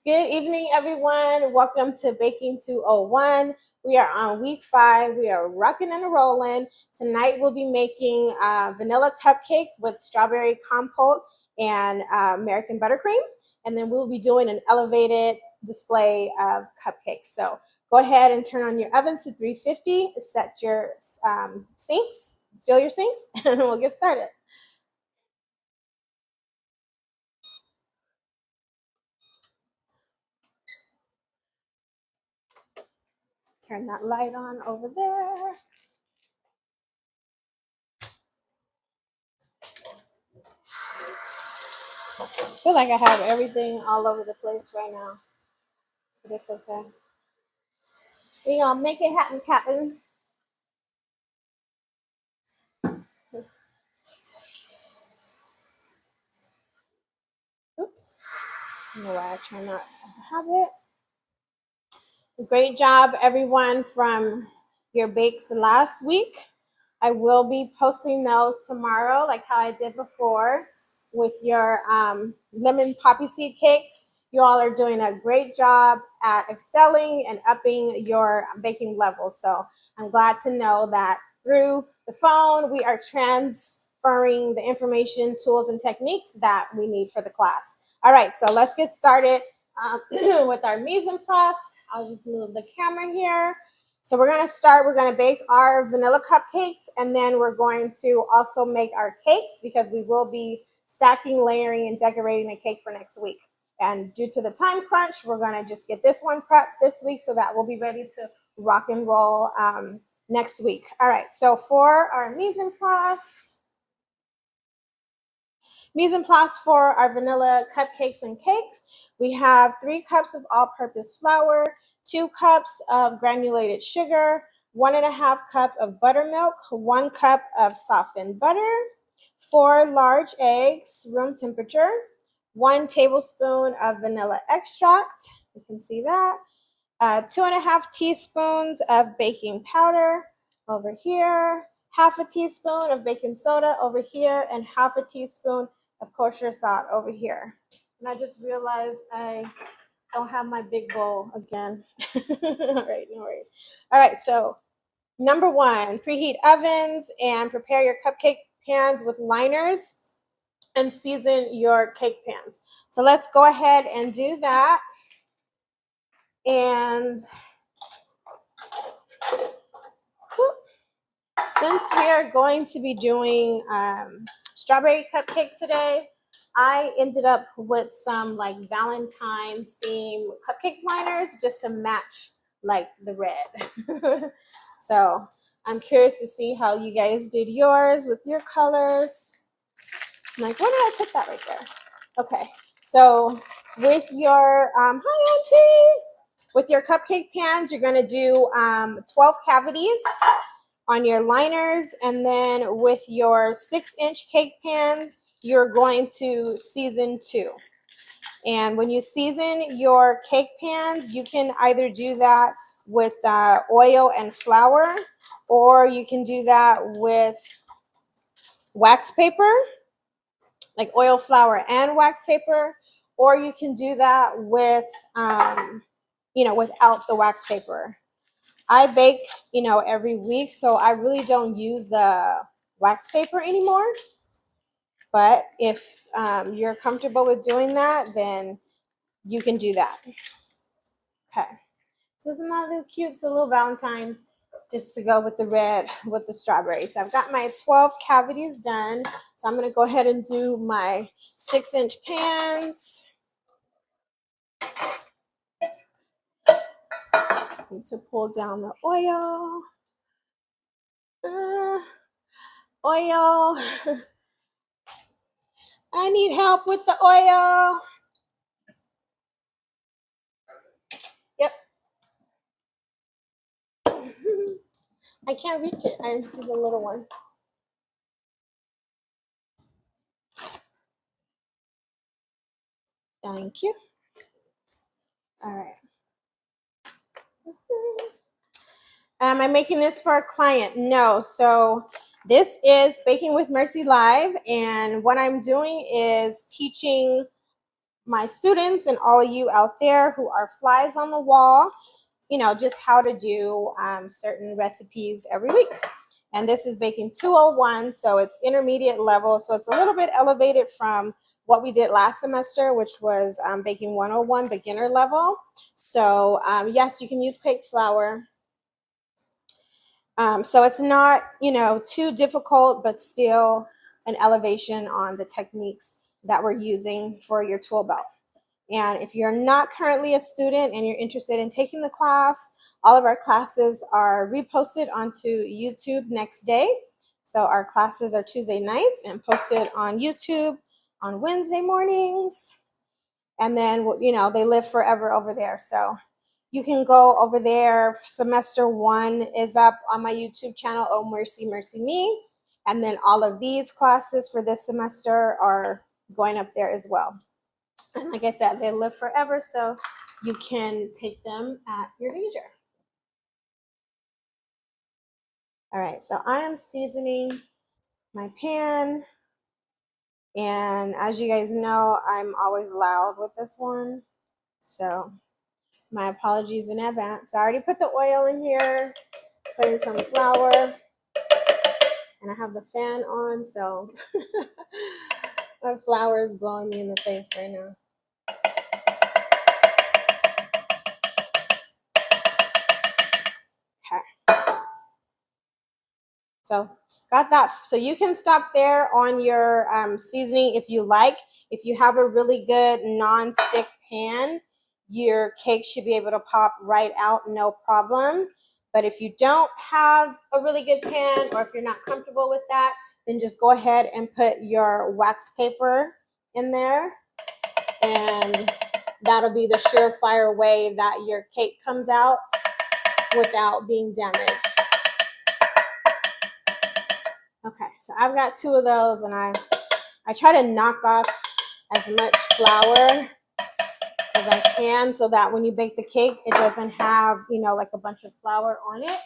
Good evening, everyone. Welcome to Baking 201. We are on week 5. We are rocking and rolling. Tonight we'll be making vanilla cupcakes with strawberry compote and American buttercream. And then we'll be doing an elevated display of cupcakes. So go ahead and turn on your ovens to 350, set your sinks, fill your sinks, and we'll get started. Turn that light on over there. I feel like I have everything all over the place right now, but it's okay. We gonna make it happen, Captain. Oops. I don't know why I try not to have it. Great job, everyone, from your bakes last week. I will be posting those tomorrow, like how I did before with your lemon poppy seed cakes. You all are doing a great job at excelling and upping your baking level. So I'm glad to know that through the phone, we are transferring the information, tools, and techniques that we need for the class. All right, so let's get started with our mise en place. I'll just move the camera here. So we're going to start, we're going to bake our vanilla cupcakes, and then we're going to also make our cakes because we will be stacking, layering, and decorating a cake for next week. And due to the time crunch, we're going to just get this one prepped this week so that we'll be ready to rock and roll next week. All right, so for our mise en place for our vanilla cupcakes and cakes, we have 3 cups of all-purpose flour, 2 cups of granulated sugar, 1.5 cup of buttermilk, 1 cup of softened butter, 4 large eggs, room temperature, 1 tablespoon of vanilla extract. You can see that. 2.5 teaspoons of baking powder over here, half a teaspoon of baking soda over here, and half a teaspoon of kosher salt over here. And I just realized I don't have my big bowl again. All right, no worries. All right, so number 1, preheat ovens and prepare your cupcake pans with liners and season your cake pans. So let's go ahead and do that. And since we are going to be doing strawberry cupcake today, I ended up with some like Valentine's theme cupcake liners just to match like the red. So I'm curious to see how you guys did yours with your colors. I'm like, where did I put that right there? Okay, so with your, hi Auntie! With your cupcake pans, you're gonna do 12 cavities on your liners, and then with your 6-inch cake pans, you're going to season 2. And when you season your cake pans, you can either do that with oil and flour, or you can do that with wax paper, like oil, flour, and wax paper, or you can do that with, without the wax paper. I bake, every week, so I really don't use the wax paper anymore. But if you're comfortable with doing that, then you can do that. Okay. So isn't that a little cute? It's a little Valentine's just to go with the red with the strawberry. So I've got my 12 cavities done. So I'm going to go ahead and do my 6-inch pans. Need to pull down the oil. Oil. I need help with the oil. Yep. I can't reach it. I didn't see the little one. Thank you. All right. Am I making this for a client? No. So this is Baking with Mercy Live, and what I'm doing is teaching my students and all of you out there who are flies on the wall, you know, just how to do certain recipes every week. And this is baking 201, so it's intermediate level. So it's a little bit elevated from what we did last semester, which was baking 101, beginner level. So yes, you can use cake flour. So it's not, you know, too difficult, but still an elevation on the techniques that we're using for your tool belt. And if you're not currently a student and you're interested in taking the class, all of our classes are reposted onto YouTube next day. So our classes are Tuesday nights and posted on YouTube on Wednesday mornings. And then, you know, they live forever over there. So you can go over there. Semester 1 is up on my YouTube channel, Oh Mercy, Mercy Me. And then all of these classes for this semester are going up there as well. And like I said, they live forever, so you can take them at your leisure. All right, so I am seasoning my pan. And as you guys know, I'm always loud with this one. So my apologies in advance. I already put the oil in here, putting some flour, and I have the fan on, so my flour is blowing me in the face right now. So got that. So you can stop there on your seasoning if you like. If you have a really good non-stick pan, your cake should be able to pop right out, no problem. But if you don't have a really good pan, or if you're not comfortable with that, then just go ahead and put your wax paper in there. And that'll be the surefire way that your cake comes out without being damaged. Okay, so I've got 2 of those, and I try to knock off as much flour as I can so that when you bake the cake, it doesn't have, you know, like a bunch of flour on it.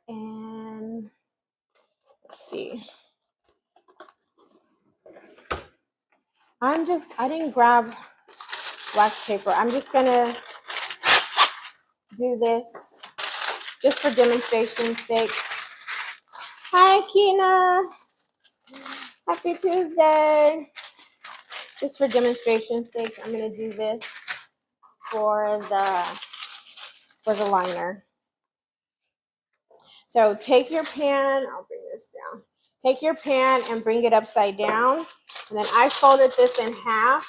And let's see. I didn't grab wax paper. I'm just gonna do this just for demonstration's sake. Hi, Kina. Happy Tuesday. Just for demonstration's sake, I'm gonna do this for the liner. So take your pan, I'll bring this down. Take your pan and bring it upside down. And then I folded this in half,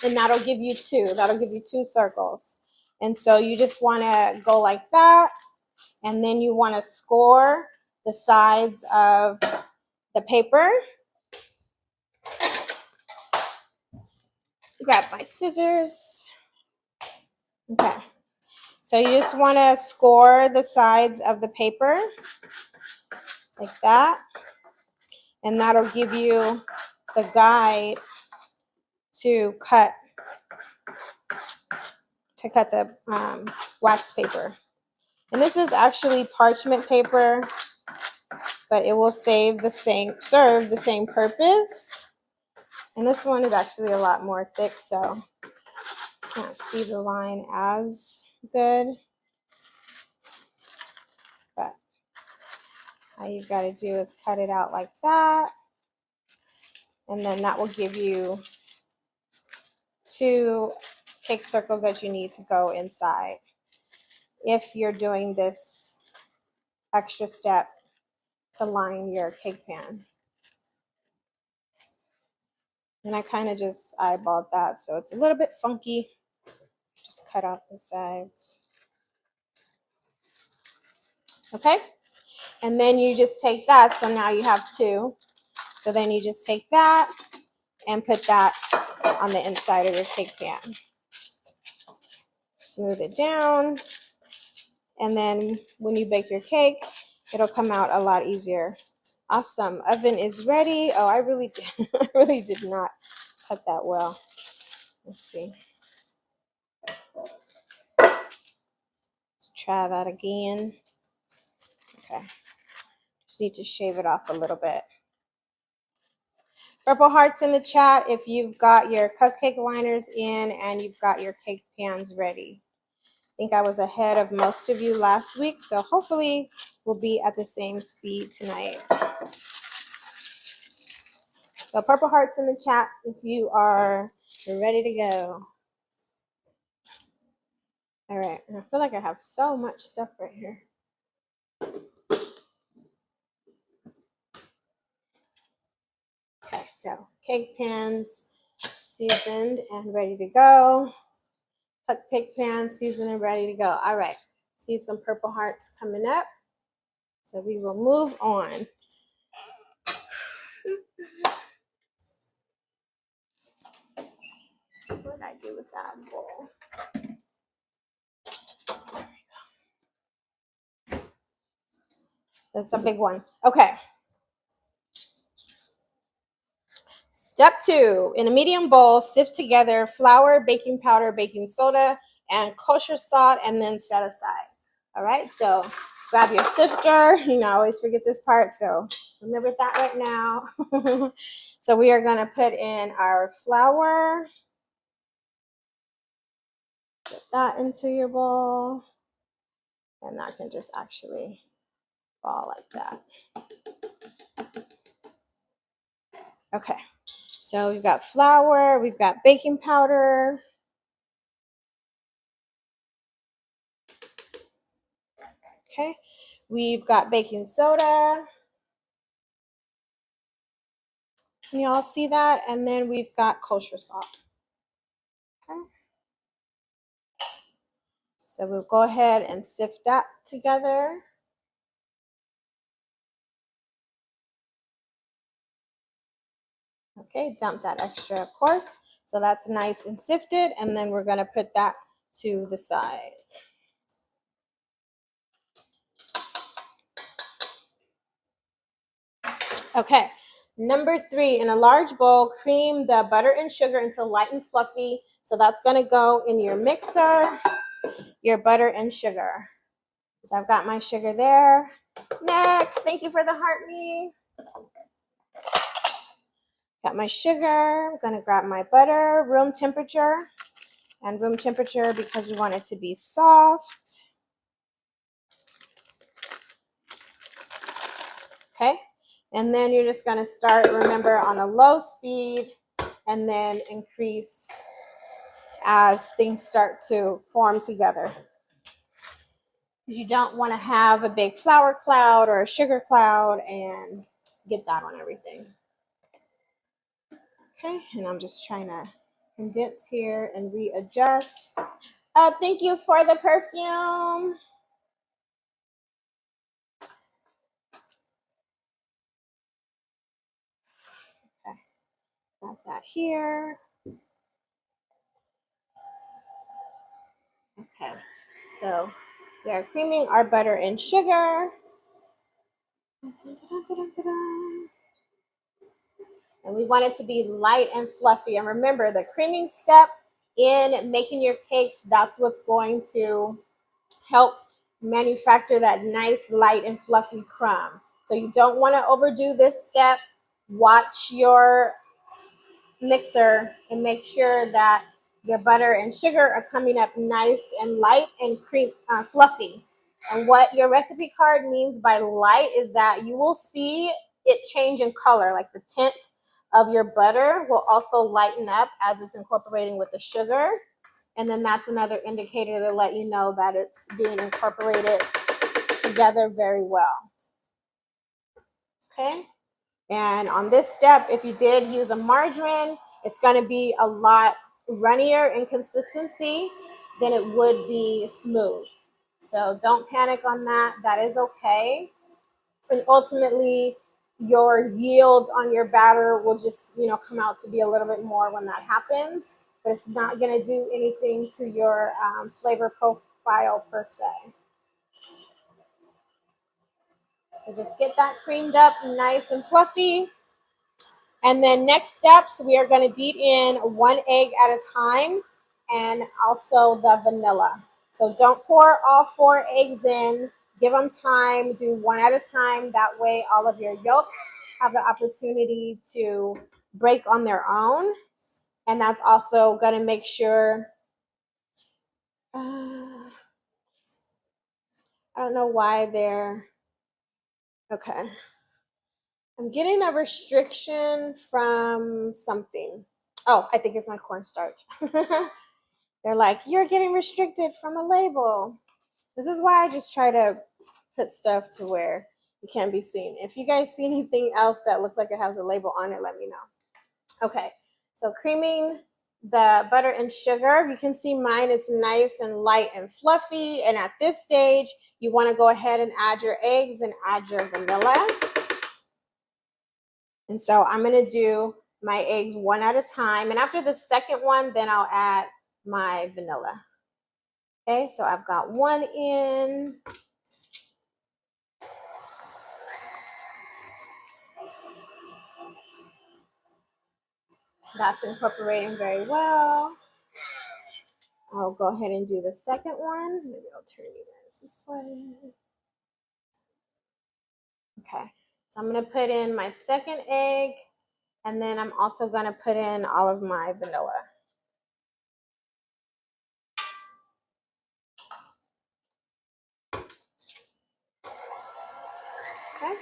and that'll give you 2. That'll give you 2 circles. And so you just wanna go like that. And then you wanna score the sides of the paper. Grab my scissors. Okay. So you just want to score the sides of the paper like that. And that'll give you the guide to cut the wax paper. And this is actually parchment paper, but it will serve the same purpose. And this one is actually a lot more thick, so you can't see the line as good. But all you've got to do is cut it out like that. And then that will give you 2 cake circles that you need to go inside if you're doing this extra step to line your cake pan. And I kind of just eyeballed that, so it's a little bit funky. Just cut off the sides. Okay? And then you just take that, so now you have 2. So then you just take that and put that on the inside of your cake pan. Smooth it down. And then when you bake your cake, it'll come out a lot easier. Awesome. Oven is ready. Oh, I really did not cut that well. Let's see. Let's try that again. Okay. Just need to shave it off a little bit. Purple hearts in the chat if you've got your cupcake liners in and you've got your cake pans ready. I think I was ahead of most of you last week, so hopefully we'll be at the same speed tonight. So purple hearts in the chat if you're ready to go. All right, and I feel like I have so much stuff right here. Okay, so cake pans seasoned and ready to go. Cupcake pans seasoned and ready to go. All right, see some purple hearts coming up. So we will move on. What did I do with that bowl? That's a big one. Okay. Step 2, in a medium bowl, sift together flour, baking powder, baking soda, and kosher salt, and then set aside. All right, so grab your sifter. You know, I always forget this part, so remember that right now. So we are going to put in our flour. Put that into your bowl. And that can just actually fall like that. Okay, so we've got flour, we've got baking powder. Okay, we've got baking soda. Can you all see that? And then we've got kosher salt. Okay. So we'll go ahead and sift that together. Okay, dump that extra, of course. So that's nice and sifted. And then we're going to put that to the side. Okay, number 3, in a large bowl, cream the butter and sugar until light and fluffy. So that's going to go in your mixer, your butter and sugar. So I've got my sugar there. Next, thank you for the heart me. Got my sugar. I'm going to grab my butter, room temperature. And room temperature because we want it to be soft. Okay, and then you're just going to start, remember, on a low speed and then increase as things start to form together. You don't want to have a big flour cloud or a sugar cloud and get that on everything. Okay, and I'm just trying to condense here and readjust. Thank you for the perfume. Okay, got that here. Okay, so we are creaming our butter and sugar. And we want it to be light and fluffy. And remember, the creaming step in making your cakes, that's what's going to help manufacture that nice, light, and fluffy crumb. So you don't want to overdo this step. Watch your mixer and make sure that your butter and sugar are coming up nice and light and fluffy. And what your recipe card means by light is that you will see it change in color, like the tint of your butter will also lighten up as it's incorporating with the sugar. And then that's another indicator to let you know that it's being incorporated together very well. Okay. And on this step, if you did use a margarine, it's going to be a lot runnier in consistency than it would be smooth. So don't panic on that. That is okay. And ultimately, your yield on your batter will just, come out to be a little bit more when that happens. But it's not going to do anything to your flavor profile per se. So just get that creamed up nice and fluffy. And then next steps, we are going to beat in 1 egg at a time and also the vanilla. So don't pour all 4 eggs in. Give them time. Do 1 at a time. That way all of your yolks have the opportunity to break on their own. And that's also going to make sure, I don't know why they're, okay. I'm getting a restriction from something. Oh, I think it's my cornstarch. They're like, you're getting restricted from a label. This is why I just try to put stuff to where it can't be seen. If you guys see anything else that looks like it has a label on it, let me know. Okay, so creaming the butter and sugar. You can see mine is nice and light and fluffy. And at this stage, you want to go ahead and add your eggs and add your vanilla. And so I'm going to do my eggs one at a time. And after the second one, then I'll add my vanilla. Okay, so I've got one in. That's incorporating very well. I'll go ahead and do the second one. Maybe I'll turn you guys this way. Okay, so I'm going to put in my second egg, and then I'm also going to put in all of my vanilla. Okay.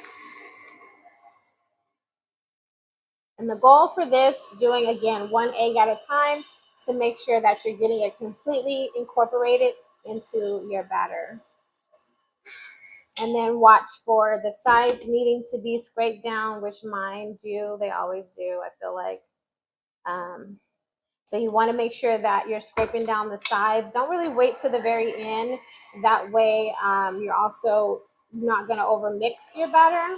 And the goal for this, doing again one egg at a time, is to make sure that you're getting it completely incorporated into your batter. And then watch for the sides needing to be scraped down, which mine do. They always do, I feel like. So you want to make sure that you're scraping down the sides. Don't really wait to the very end. That way you're also not going to overmix your batter.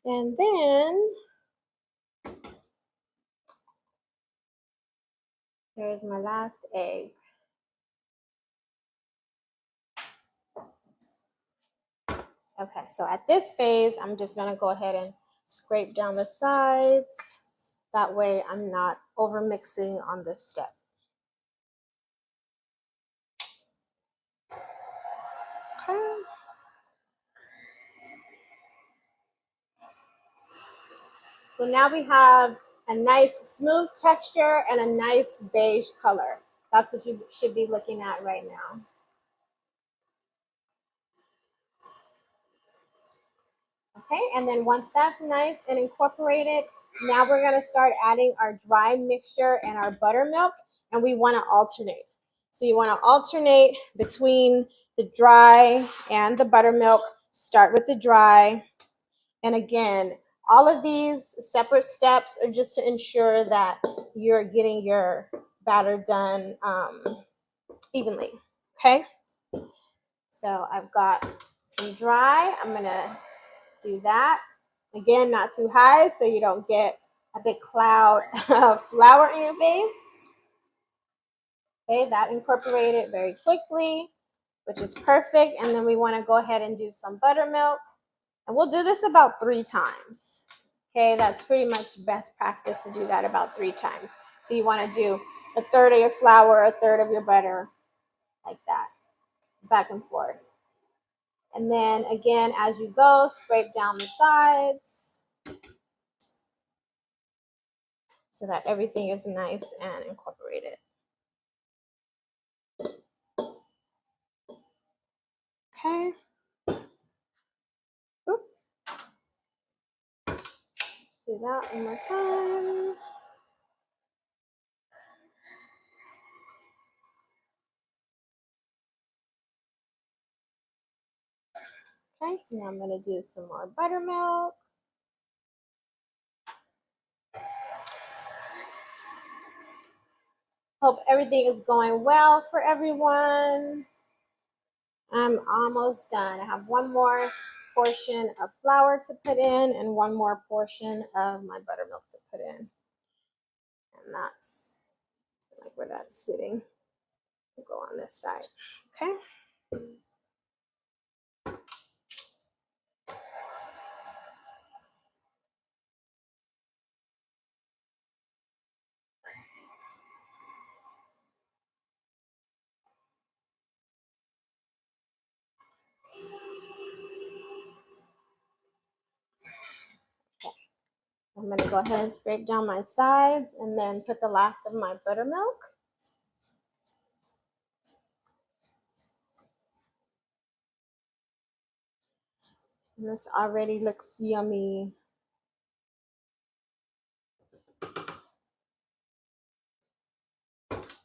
And then here's my last egg. Okay, so at this phase, I'm just going to go ahead and scrape down the sides. That way I'm not over mixing on this step. Okay. So now we have a nice smooth texture and a nice beige color. That's what you should be looking at right now. Okay, and then once that's nice and incorporated, now we're going to start adding our dry mixture and our buttermilk, and we want to alternate. So you want to alternate between the dry and the buttermilk. Start with the dry. And again, all of these separate steps are just to ensure that you're getting your batter done evenly. Okay, so I've got some dry. I'm going to do that. Again, not too high so you don't get a big cloud of flour in your face. Okay, that incorporated very quickly, which is perfect. And then we want to go ahead and do some buttermilk. And we'll do this about 3 times. Okay, that's pretty much best practice to do that about 3 times. So you want to do a third of your flour, a third of your butter, like that, back and forth. And then again, as you go, scrape down the sides so that everything is nice and incorporated. Okay. Oop. Do that one more time. Okay, now I'm going to do some more buttermilk. Hope everything is going well for everyone. I'm almost done. I have one more portion of flour to put in and one more portion of my buttermilk to put in. And that's like where that's sitting. We'll go on this side. Okay. I'm going to go ahead and scrape down my sides and then put the last of my buttermilk. And this already looks yummy.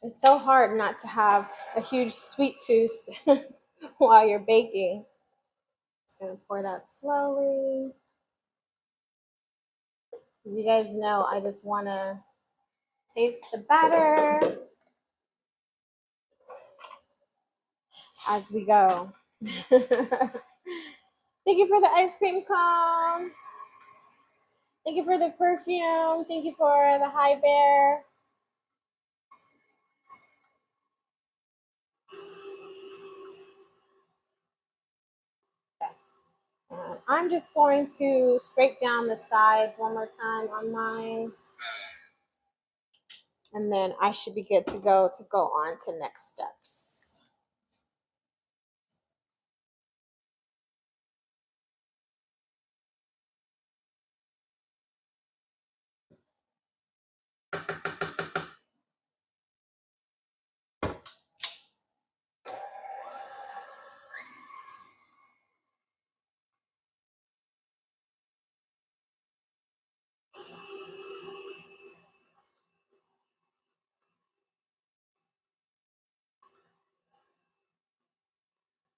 It's so hard not to have a huge sweet tooth while you're baking. Just going to pour that slowly. You guys know I just want to taste the batter as we go. Thank you for the ice cream cone. Thank you for the perfume. Thank you for the high bear. I'm just going to scrape down the sides one more time on mine. And then I should be good to go on to next steps.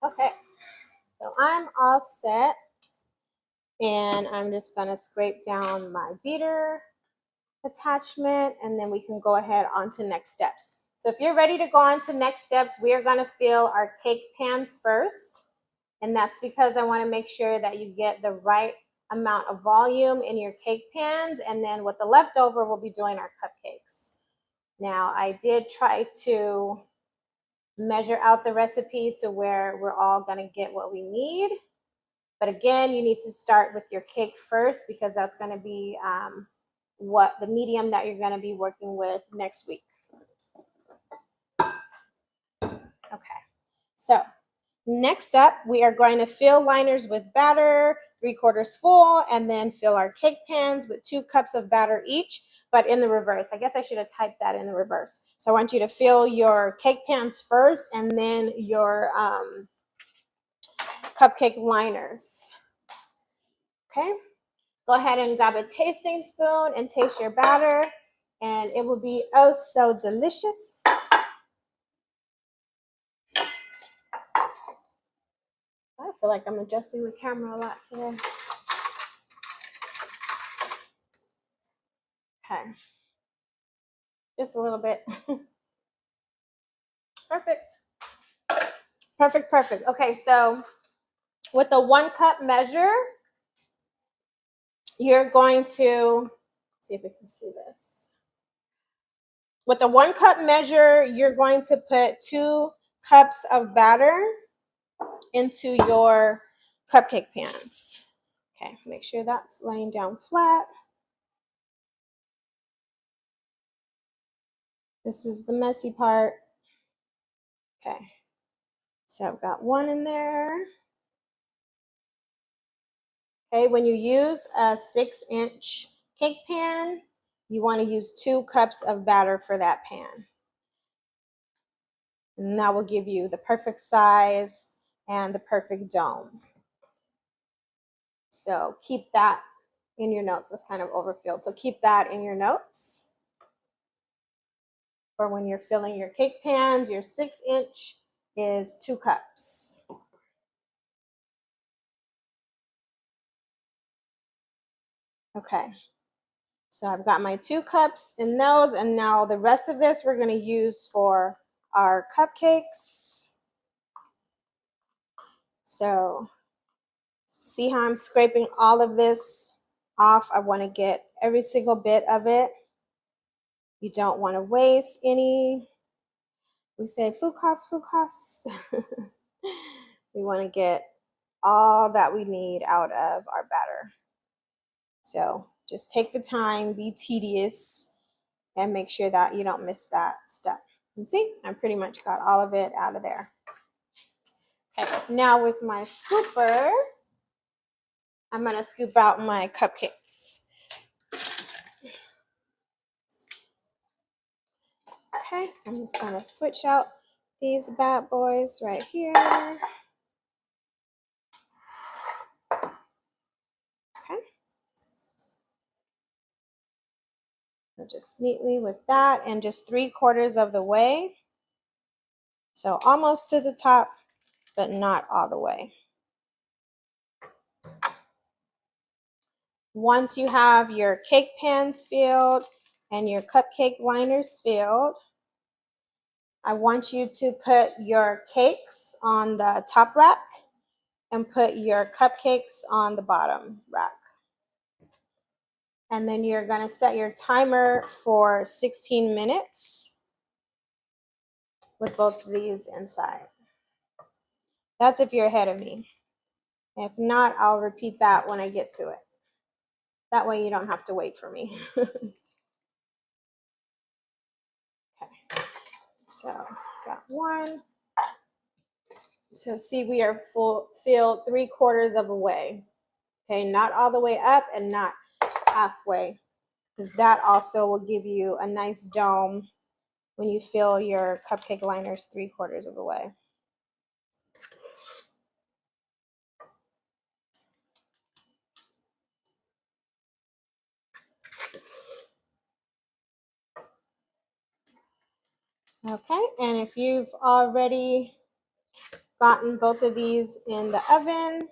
Okay, so I'm all set. And I'm just going to scrape down my beater attachment, and then we can go ahead on to next steps. So if you're ready to go on to next steps, we are going to fill our cake pans first. And that's because I want to make sure that you get the right amount of volume in your cake pans. And then with the leftover, we'll be doing our cupcakes. Now, I did try to measure out the recipe to where we're all going to get what we need. But again, you need to start with your cake first because that's going to be what the medium that you're going to be working with next week. Okay, so next up, we are going to fill liners with batter, 3/4 full, and then fill our cake pans with 2 cups of batter each, but in the reverse. I guess I should have typed that in the reverse. So I want you to fill your cake pans first and then your cupcake liners. Okay, go ahead and grab a tasting spoon and taste your batter, and it will be oh so delicious. I feel like I'm adjusting the camera a lot today. Okay, just a little bit. Perfect. Perfect, perfect. Okay, so with the 1 cup measure, you're going to, see if we can see this. With the 1 cup measure, you're going to put 2 cups of batter into your cupcake pans. Okay, make sure that's laying down flat. This is the messy part. Okay, so I've got 1 in there. Okay, when you use a 6-inch cake pan, you want to use 2 cups of batter for that pan. And that will give you the perfect size and the perfect dome. So keep that in your notes. That's kind of overfilled. So keep that in your notes. For when you're filling your cake pans, your 6-inch is 2 cups. Okay, so I've got my 2 cups in those, and now the rest of this we're going to use for our cupcakes. So see how I'm scraping all of this off? I want to get every single bit of it. You don't want to waste any. We say food costs, food costs. We want to get all that we need out of our batter. So just take the time, be tedious, and make sure that you don't miss that step. And see, I pretty much got all of it out of there. Okay, now with my scooper, I'm gonna scoop out my cupcakes. Okay, so I'm just gonna switch out these bad boys right here. Okay. So just neatly with that, and just 3/4 of the way. So almost to the top, but not all the way. Once you have your cake pans filled and your cupcake liners filled, I want you to put your cakes on the top rack and put your cupcakes on the bottom rack. And then you're going to set your timer for 16 minutes with both of these inside. That's if you're ahead of me. If not, I'll repeat that when I get to it. That way you don't have to wait for me. Okay. So got one. So see, we are filled 3/4 of the way. Okay, not all the way up and not halfway, because that also will give you a nice dome when you fill your cupcake liners 3/4 of the way. Okay, and if you've already gotten both of these in the oven,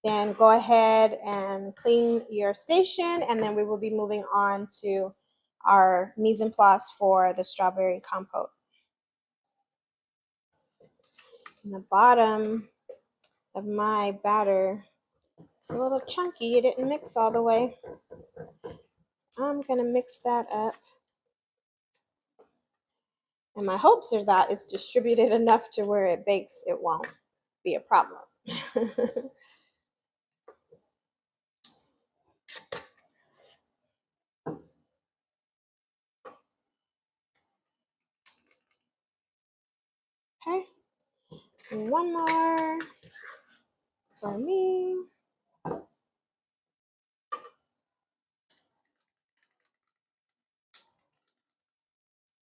then go ahead and clean your station, and then we will be moving on to our mise en place for the strawberry compote. And the bottom of my batter is a little chunky. It didn't mix all the way. I'm going to mix that up. And my hopes are that it's distributed enough to where it bakes, it won't be a problem. Okay, and one more for me.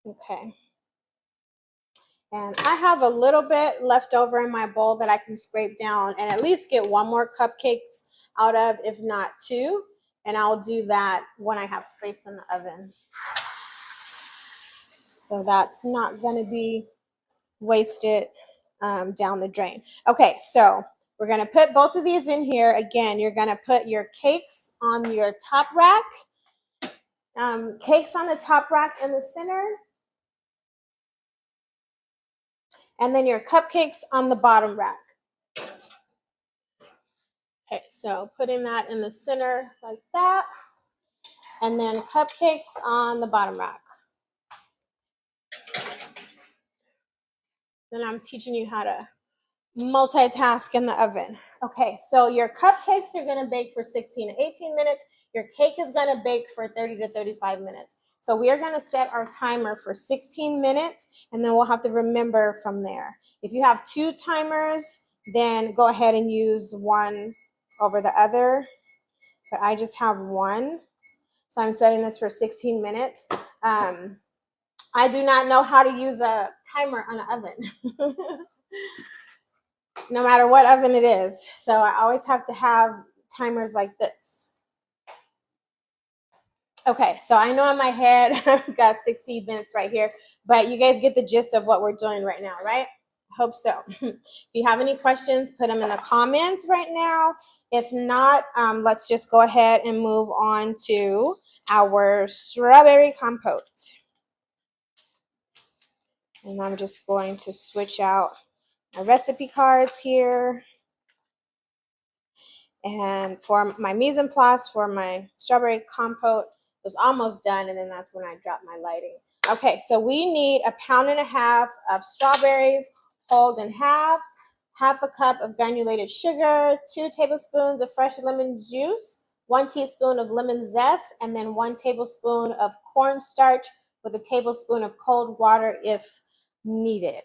Okay. And I have a little bit left over in my bowl that I can scrape down and at least get one more cupcakes out of, if not two. And I'll do that when I have space in the oven. So that's not going to be wasted down the drain. Okay, so we're going to put both of these in here. Again, you're going to put your cakes on your top rack. Cakes on the top rack in the center. And then your cupcakes on the bottom rack. Okay, so putting that in the center like that. And then cupcakes on the bottom rack. Then I'm teaching you how to multitask in the oven. Okay, so your cupcakes are going to bake for 16 to 18 minutes. Your cake is going to bake for 30 to 35 minutes. So we are going to set our timer for 16 minutes, and then we'll have to remember from there. If you have two timers, then go ahead and use one over the other. But I just have one. So I'm setting this for 16 minutes. I do not know how to use a timer on an oven. No matter what oven it is. So I always have to have timers like this. Okay, so I know in my head I've got 60 minutes right here, but you guys get the gist of what we're doing right now, right? Hope so. If you have any questions, put them in the comments right now. If not, let's just go ahead and move on to our strawberry compote. And I'm just going to switch out my recipe cards here. And for my mise en place for my strawberry compote was almost done, and then that's when I dropped my lighting. Okay, so we need 1.5 pounds of strawberries, pulled in half a cup of granulated sugar, 2 tablespoons of fresh lemon juice, 1 teaspoon of lemon zest, and then 1 tablespoon of cornstarch with a tablespoon of cold water if needed.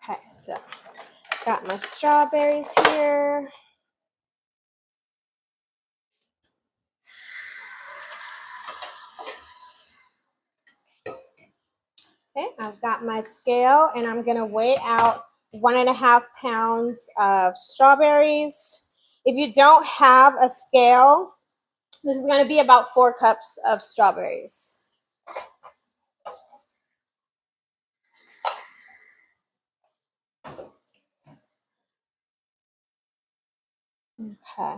Okay, so got my strawberries here. I've got my scale and I'm gonna weigh out 1.5 pounds of strawberries. If you don't have a scale, this is gonna be about 4 cups of strawberries. Okay.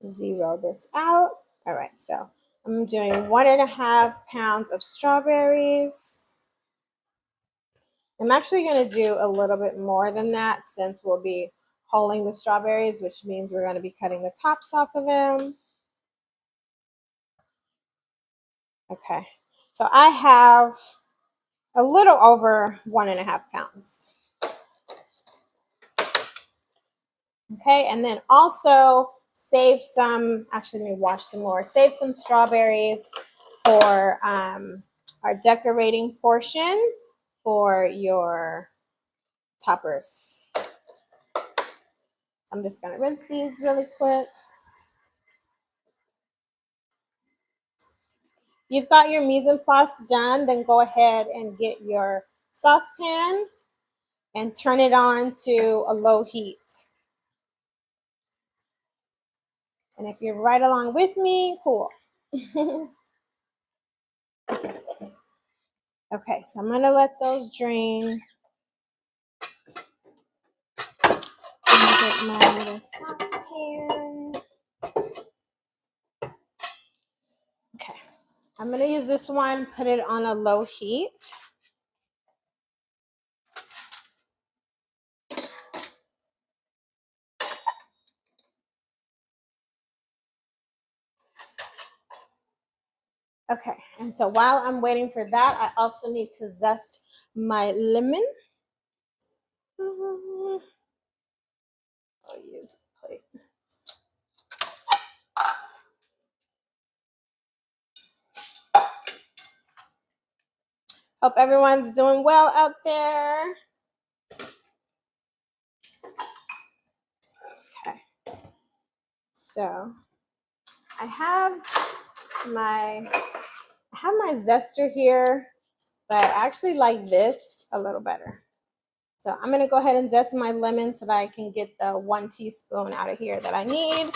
Zero this out. All right, so I'm doing 1.5 pounds of strawberries. I'm actually going to do a little bit more than that since we'll be hulling the strawberries, which means we're going to be cutting the tops off of them. Okay, so I have a little over 1.5 pounds. Okay, and then also save some, actually let me wash some more, save some strawberries for our decorating portion for your toppers. I'm just gonna rinse these really quick. You've got your mise en place done, then go ahead and get your saucepan and turn it on to a low heat. And if you're right along with me, cool. Okay, so I'm gonna let those drain. Get my little saucepan. Okay, I'm gonna use this one, put it on a low heat. Okay, and so while I'm waiting for that, I also need to zest my lemon. I'll use a plate. Hope everyone's doing well out there. Okay, so I have my zester here, but I actually like this a little better. So I'm gonna go ahead and zest my lemon so that I can get the 1 teaspoon out of here that I need.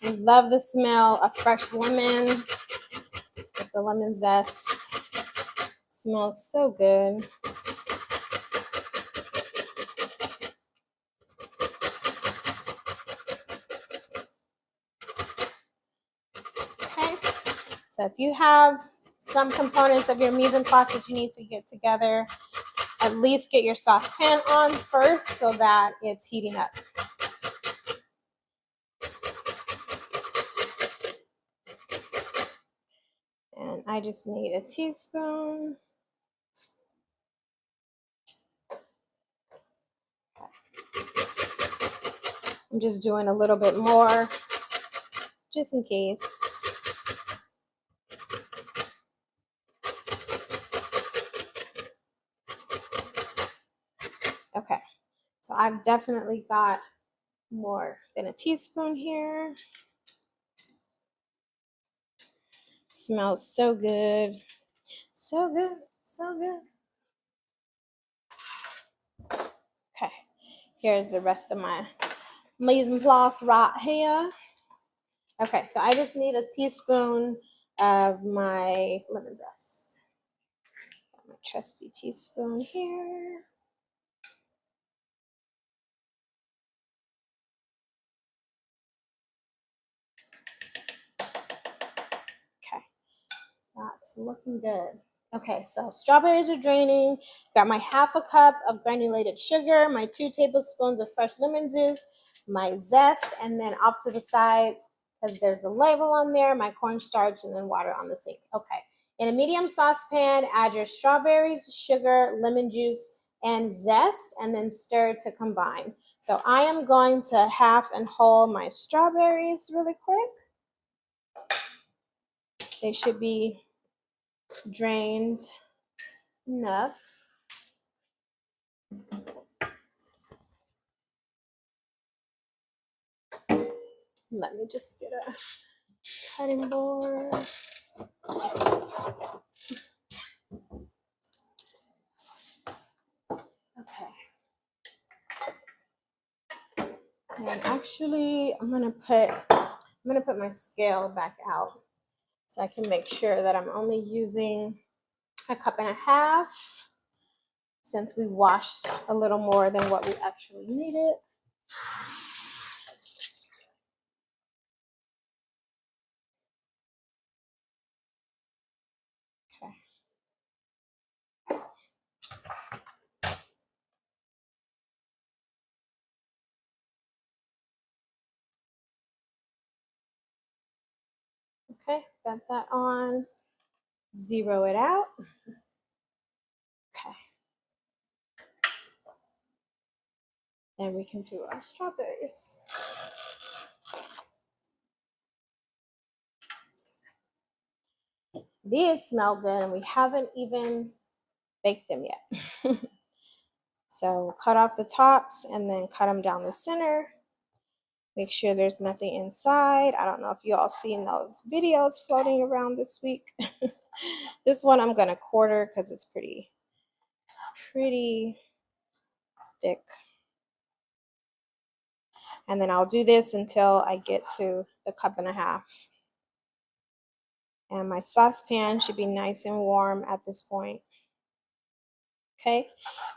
I love the smell of fresh lemon with the lemon zest. It smells so good. Okay, so if you have some components of your mise en place that you need to get together, at least get your saucepan on first so that it's heating up. And I just need a teaspoon. I'm just doing a little bit more just in case. Okay, so I've definitely got more than a teaspoon here. Smells so good. So good, so good. Okay, here's the rest of my mise en place right here. Okay, so I just need a teaspoon of my lemon zest. Got my trusty teaspoon here. Okay, that's looking good. Okay, so strawberries are draining. Got my 1/2 cup of granulated sugar, my 2 tablespoons of fresh lemon juice, my zest, and then off to the side, because there's a label on there, my cornstarch, and then water on the sink. Okay, in a medium saucepan, add your strawberries, sugar, lemon juice, and zest, and then stir to combine. So I am going to half and whole my strawberries really quick. They should be drained enough. Let me just get a cutting board. Okay. And actually, I'm gonna put my scale back out so I can make sure that I'm only using 1.5 cups since we washed a little more than what we actually needed. Okay. Okay, got that on. Zero it out. Okay. And we can do our strawberries. These smell good and we haven't even baked them yet. So cut off the tops and then cut them down the center. Make sure there's nothing inside. I don't know if you all seen those videos floating around this week. This one I'm gonna quarter because it's pretty thick. And then I'll do this until I get to the 1.5 cups. And my saucepan should be nice and warm at this point. Okay,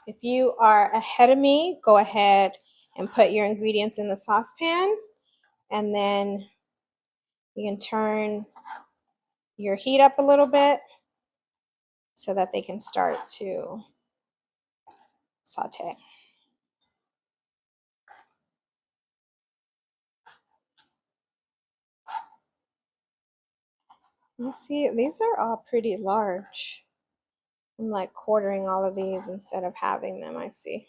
if you are ahead of me, go ahead and put your ingredients in the saucepan, and then you can turn your heat up a little bit so that they can start to saute. You see, these are all pretty large. I'm like quartering all of these instead of having them, I see.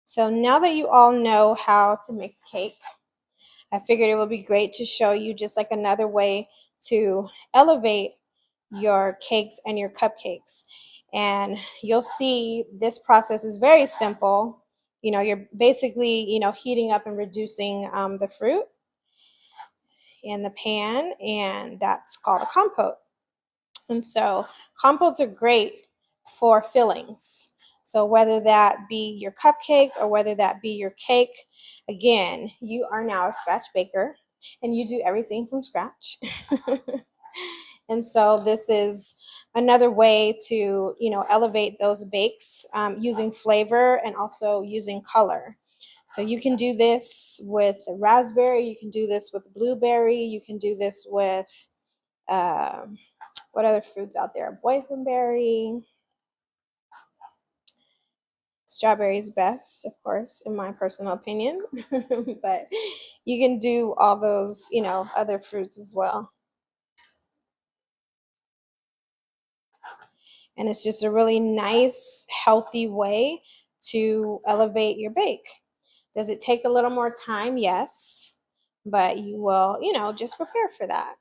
So now that you all know how to make a cake, I figured it would be great to show you just like another way to elevate your cakes and your cupcakes. And you'll see this process is very simple. You know, you're basically, heating up and reducing the fruit in the pan, and that's called a compote. And so compotes are great for fillings. So whether that be your cupcake or whether that be your cake, again, you are now a scratch baker and you do everything from scratch. And so this is another way to, elevate those bakes using flavor and also using color. So you can do this with raspberry, you can do this with blueberry, you can do this with what other fruits out there? Boysenberry. Strawberry is best, of course, in my personal opinion. But you can do all those, other fruits as well. And it's just a really nice, healthy way to elevate your bake. Does it take a little more time? Yes. But you will, just prepare for that.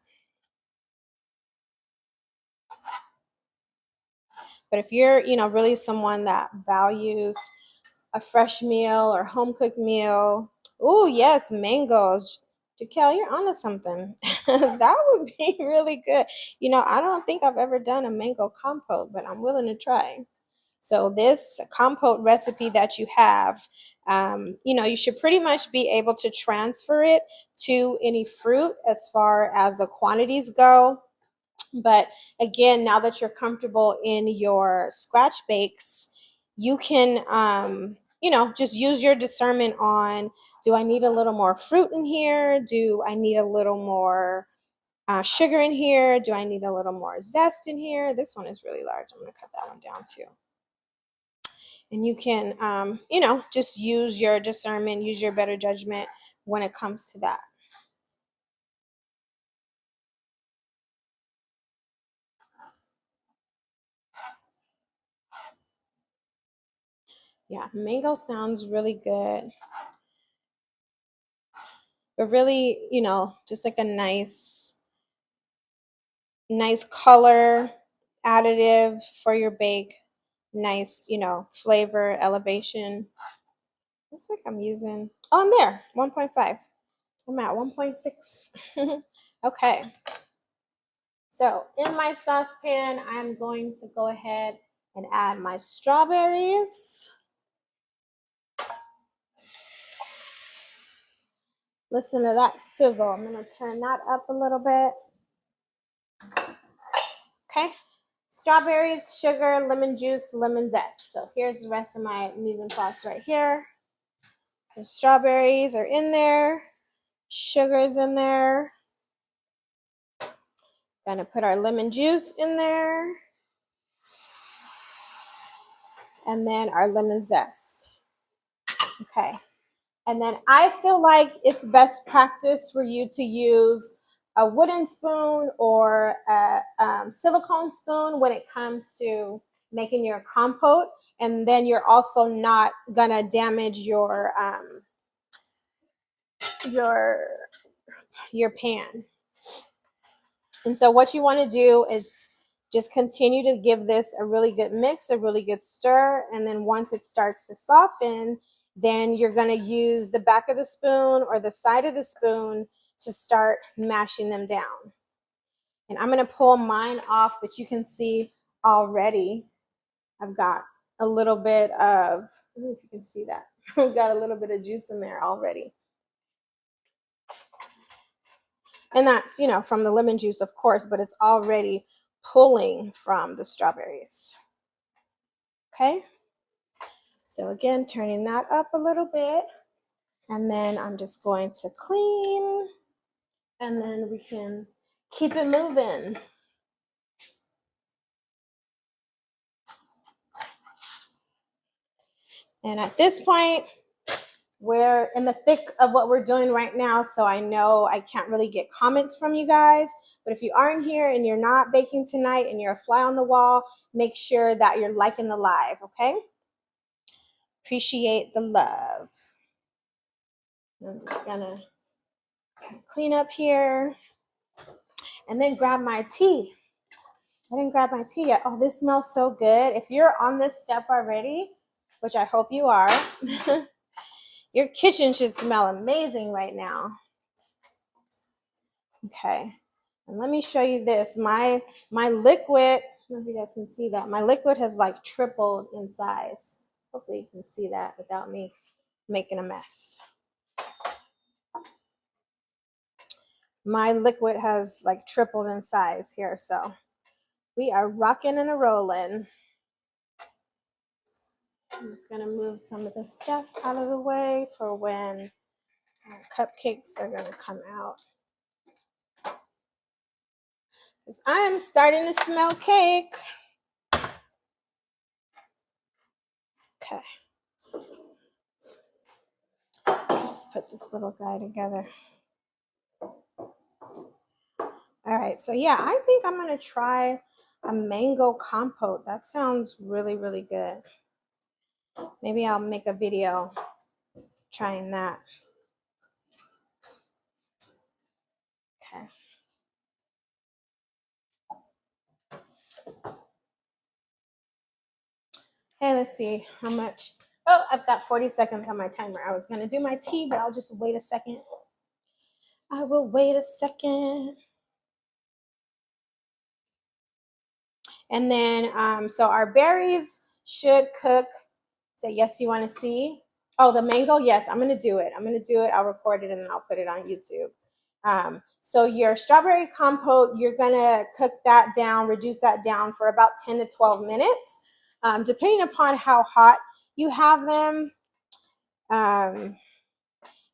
But if you're, really someone that values a fresh meal or home cooked meal, oh yes, mangoes. Jaquel, you're onto something. That would be really good. I don't think I've ever done a mango compote, but I'm willing to try. So this compote recipe that you have, you should pretty much be able to transfer it to any fruit as far as the quantities go. But again, now that you're comfortable in your scratch bakes, you can, just use your discernment on, do I need a little more fruit in here? Do I need a little more sugar in here? Do I need a little more zest in here? This one is really large. I'm going to cut that one down too. And you can, just use your discernment, use your better judgment when it comes to that. Yeah, mango sounds really good. But really, just like a nice nice color additive for your bake. Nice, flavor elevation. Looks like I'm using, oh, I'm there, 1.5. I'm at 1.6. Okay. So in my saucepan, I'm going to go ahead and add my strawberries. Listen to that sizzle. I'm going to turn that up a little bit. Okay. Strawberries, sugar, lemon juice, lemon zest. So here's the rest of my mise en place right here. So strawberries are in there. Sugar's in there. Gonna put our lemon juice in there. And then our lemon zest. Okay. And then I feel like it's best practice for you to use a wooden spoon or a silicone spoon when it comes to making your compote. And then you're also not gonna damage your pan. And so what you want to do is just continue to give this a really good mix, a really good stir. And then once it starts to soften, then you're going to use the back of the spoon or the side of the spoon to start mashing them down. And I'm going to pull mine off, but you can see already I've got a little bit of, I don't know if you can see that. I've got a little bit of juice in there already. And that's, from the lemon juice, of course, but it's already pulling from the strawberries. Okay. So again, turning that up a little bit. And then I'm just going to clean. And then we can keep it moving. And at this point, we're in the thick of what we're doing right now, so I know I can't really get comments from you guys. But if you aren't here and you're not baking tonight and you're a fly on the wall, make sure that you're liking the live, okay? Appreciate the love. I'm just gonna clean up here and then grab my tea. I didn't grab my tea yet. Oh, this smells so good. If you're on this step already, which I hope you are, your kitchen should smell amazing right now. Okay, and let me show you this. My liquid, I don't know if you guys can see that. My liquid has like tripled in size. Hopefully you can see that without me making a mess. My liquid has like tripled in size here, so we are rocking and a rolling. I'm just gonna move some of the stuff out of the way for when cupcakes are gonna come out. Because I am starting to smell cake. Okay. Just put this little guy together. All right, so yeah, I think I'm gonna try a mango compote. That sounds really, really good. Maybe I'll make a video trying that. Okay. Hey, let's see how much. Oh, I've got 40 seconds on my timer. I was gonna do my tea, but I'll just wait a second. I will wait a second. And then, so our berries should cook. Say, yes, you want to see? Oh, the mango? Yes, I'm going to do it. I'll record it and then I'll put it on YouTube. So your strawberry compote, you're going to cook that down, reduce that down for about 10 to 12 minutes, depending upon how hot you have them.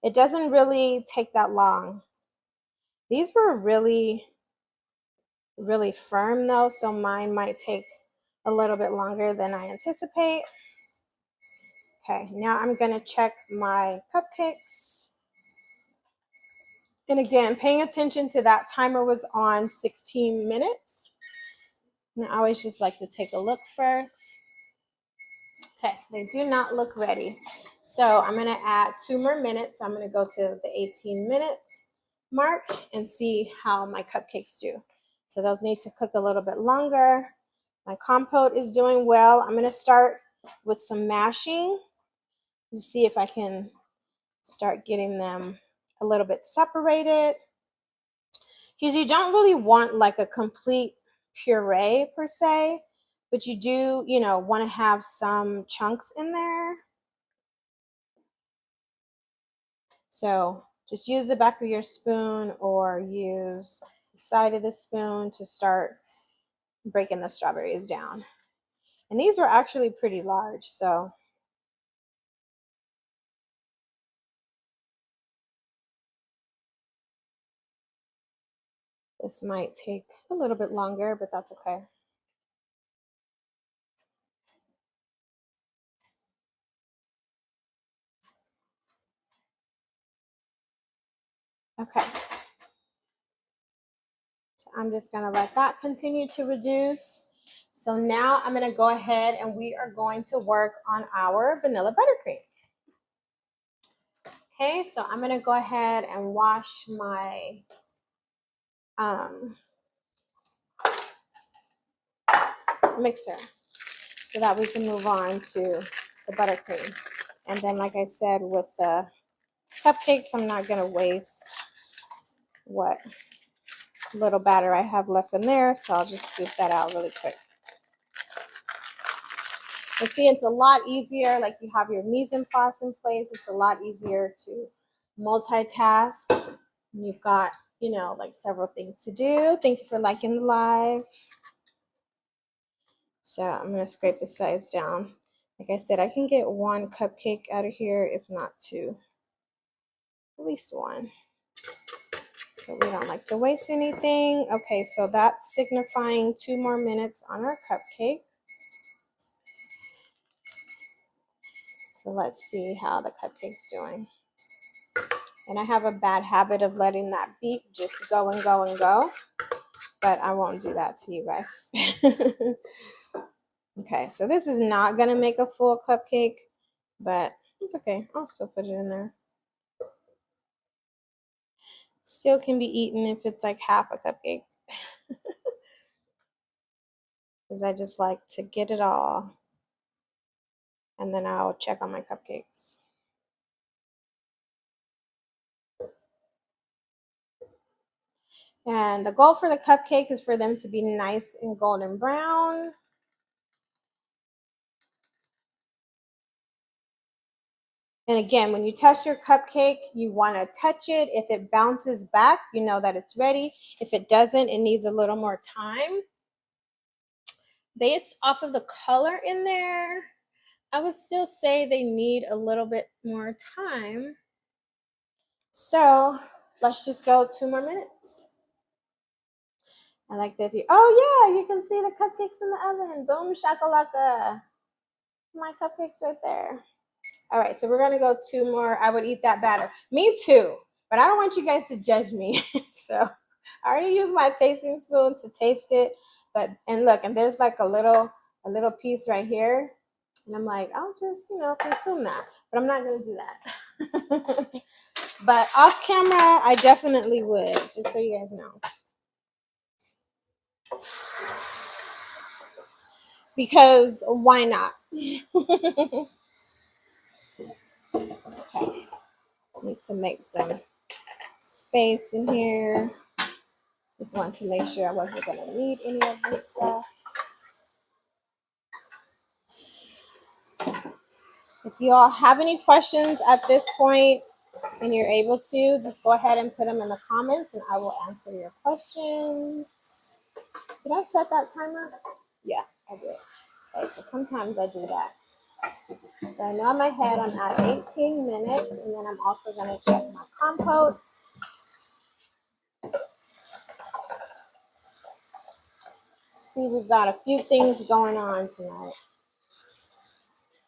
It doesn't really take that long. These were really, really firm though, so mine might take a little bit longer than I anticipate. Okay, now I'm going to check my cupcakes. And again, paying attention to that timer was on 16 minutes. And I always just like to take a look first. Okay, they do not look ready. So I'm going to add 2 more minutes. I'm going to go to the 18-minute mark and see how my cupcakes do. So those need to cook a little bit longer. My compote is doing well. I'm going to start with some mashing to see if I can start getting them a little bit separated. Because you don't really want like a complete puree per se, but you do, want to have some chunks in there. So just use the back of your spoon or use the side of the spoon to start breaking the strawberries down. And these were actually pretty large, so this might take a little bit longer, but that's okay. Okay. So I'm just going to let that continue to reduce. So now I'm going to go ahead and we are going to work on our vanilla buttercream. Okay, so I'm going to go ahead and wash my mixer so that we can move on to the buttercream. And then, like I said, with the cupcakes, I'm not going to waste what little batter I have left in there, so I'll just scoop that out really quick. But see, it's a lot easier, like you have your mise en place in place, it's a lot easier to multitask. You've got, like several things to do. Thank you for liking the live. So I'm going to scrape the sides down. Like I said, I can get one cupcake out of here, if not two. At least one. But we don't like to waste anything. Okay, so that's signifying 2 more minutes on our cupcake. So let's see how the cupcake's doing. And I have a bad habit of letting that beep just go and go and go. But I won't do that to you guys. Okay, so this is not going to make a full cupcake, but it's okay. I'll still put it in there. Still can be eaten if it's like half a cupcake. Because I just like to get it all. And then I'll check on my cupcakes. And the goal for the cupcake is for them to be nice and golden brown. And again, when you test your cupcake, you want to touch it. If it bounces back, you know that it's ready. If it doesn't, it needs a little more time. Based off of the color in there, I would still say they need a little bit more time. So let's just go 2 more minutes. I like that. Oh yeah, you can see the cupcakes in the oven. Boom shakalaka. My cupcakes right there. All right, so we're gonna go 2 more. I would eat that batter. Me too, but I don't want you guys to judge me. So I already used my tasting spoon to taste it. And look, and there's like a little piece right here. And I'm like, I'll just, consume that. But I'm not gonna do that. But off camera, I definitely would, just so you guys know. Because why not? Okay. Need to make some space in here. Just wanted to make sure I wasn't going to need any of this stuff. If you all have any questions at this point and you're able to, just go ahead and put them in the comments and I will answer your questions. Did I set that timer? Yeah, I did. Okay, so sometimes I do that. So I know in my head I'm at 18 minutes, and then I'm also going to check my compote. See, we've got a few things going on tonight.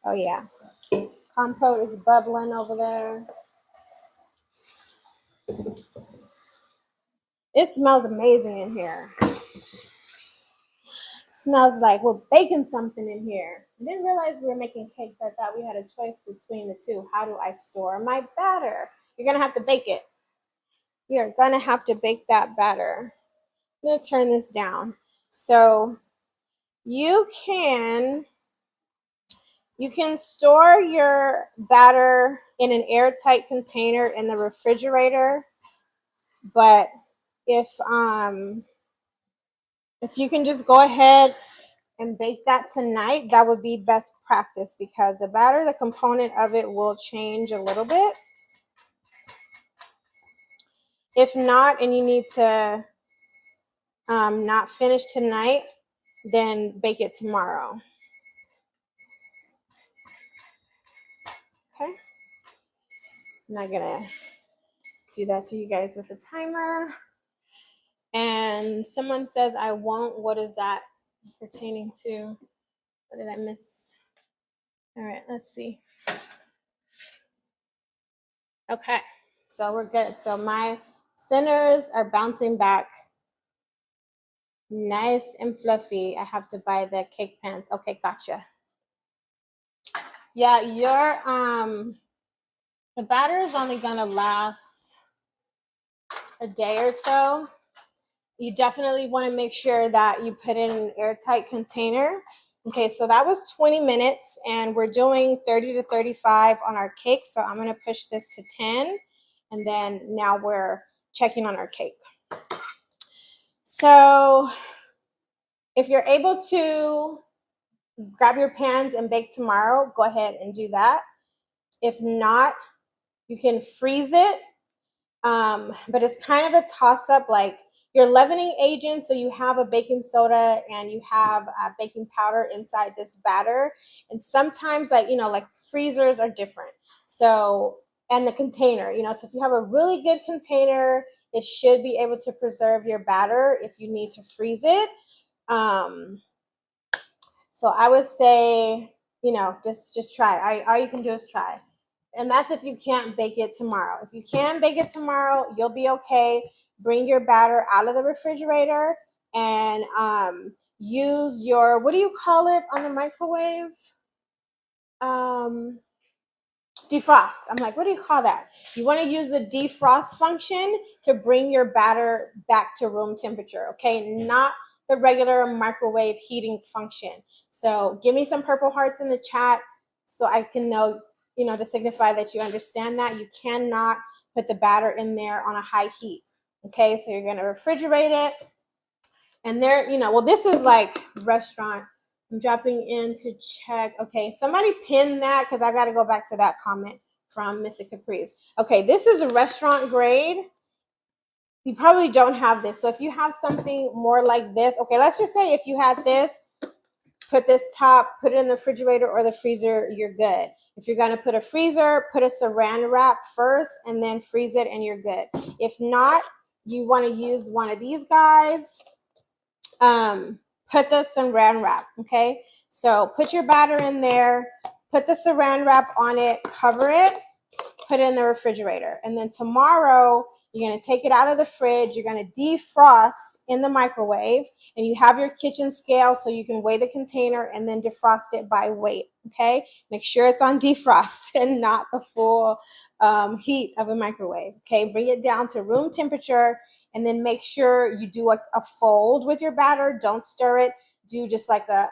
Oh yeah, compote is bubbling over there. It smells amazing in here. Smells like we're baking something in here. I didn't realize we were making cakes. I thought we had a choice between the two. How do I store my batter? You're going to have to bake it. You're going to have to bake that batter. I'm going to turn this down. So you can store your batter in an airtight container in the refrigerator, but if you can just go ahead and bake that tonight, that would be best practice, because the batter, the component of it will change a little bit. If not, and you need to not finish tonight, then bake it tomorrow. Okay, I'm not gonna do that to you guys with the timer. And someone says I won't. What is that pertaining to? What did I miss? All right, let's see. Okay, so we're good. So my centers are bouncing back nice and fluffy. I have to buy the cake pans. Okay, gotcha. Yeah, your the batter is only gonna last a day or so. You definitely want to make sure that you put it in an airtight container. Okay, so that was 20 minutes, and we're doing 30 to 35 on our cake. So I'm going to push this to 10, and then now we're checking on our cake. So if you're able to grab your pans and bake tomorrow, go ahead and do that. If not, you can freeze it. But it's kind of a toss-up, like your leavening agent, so you have a baking soda and you have baking powder inside this batter, and sometimes, like, like freezers are different, so, and the container, so if you have a really good container, it should be able to preserve your batter if you need to freeze it. So I would say, just try. All you can do is try. And that's if you can't bake it tomorrow. If you can bake it tomorrow, you'll be okay. Bring your batter out of the refrigerator and use your, what do you call it on the microwave? Defrost. I'm like, what do you call that? You want to use the defrost function to bring your batter back to room temperature, okay? Not the regular microwave heating function. So give me some purple hearts in the chat so I can know, to signify that you understand that. You cannot put the batter in there on a high heat, okay? So you're going to refrigerate it. And there, well, this is like restaurant. I'm dropping in to check. Okay, somebody pin that because I got to go back to that comment from Mr. Caprice. Okay, this is a restaurant grade. You probably don't have this. So if you have something more like this, okay, let's just say if you had this, put this top, put it in the refrigerator or the freezer, you're good. If you're going to put a freezer, put a saran wrap first and then freeze it and you're good. If not, you want to use one of these guys. Put the saran wrap, okay? So put your batter in there, put the saran wrap on it, cover it, put it in the refrigerator. And then tomorrow, you're going to take it out of the fridge, you're going to defrost in the microwave, and you have your kitchen scale so you can weigh the container and then defrost it by weight, okay? Make sure it's on defrost and not the full heat of a microwave, okay? Bring it down to room temperature, and then make sure you do a fold with your batter. Don't stir it. Do just like a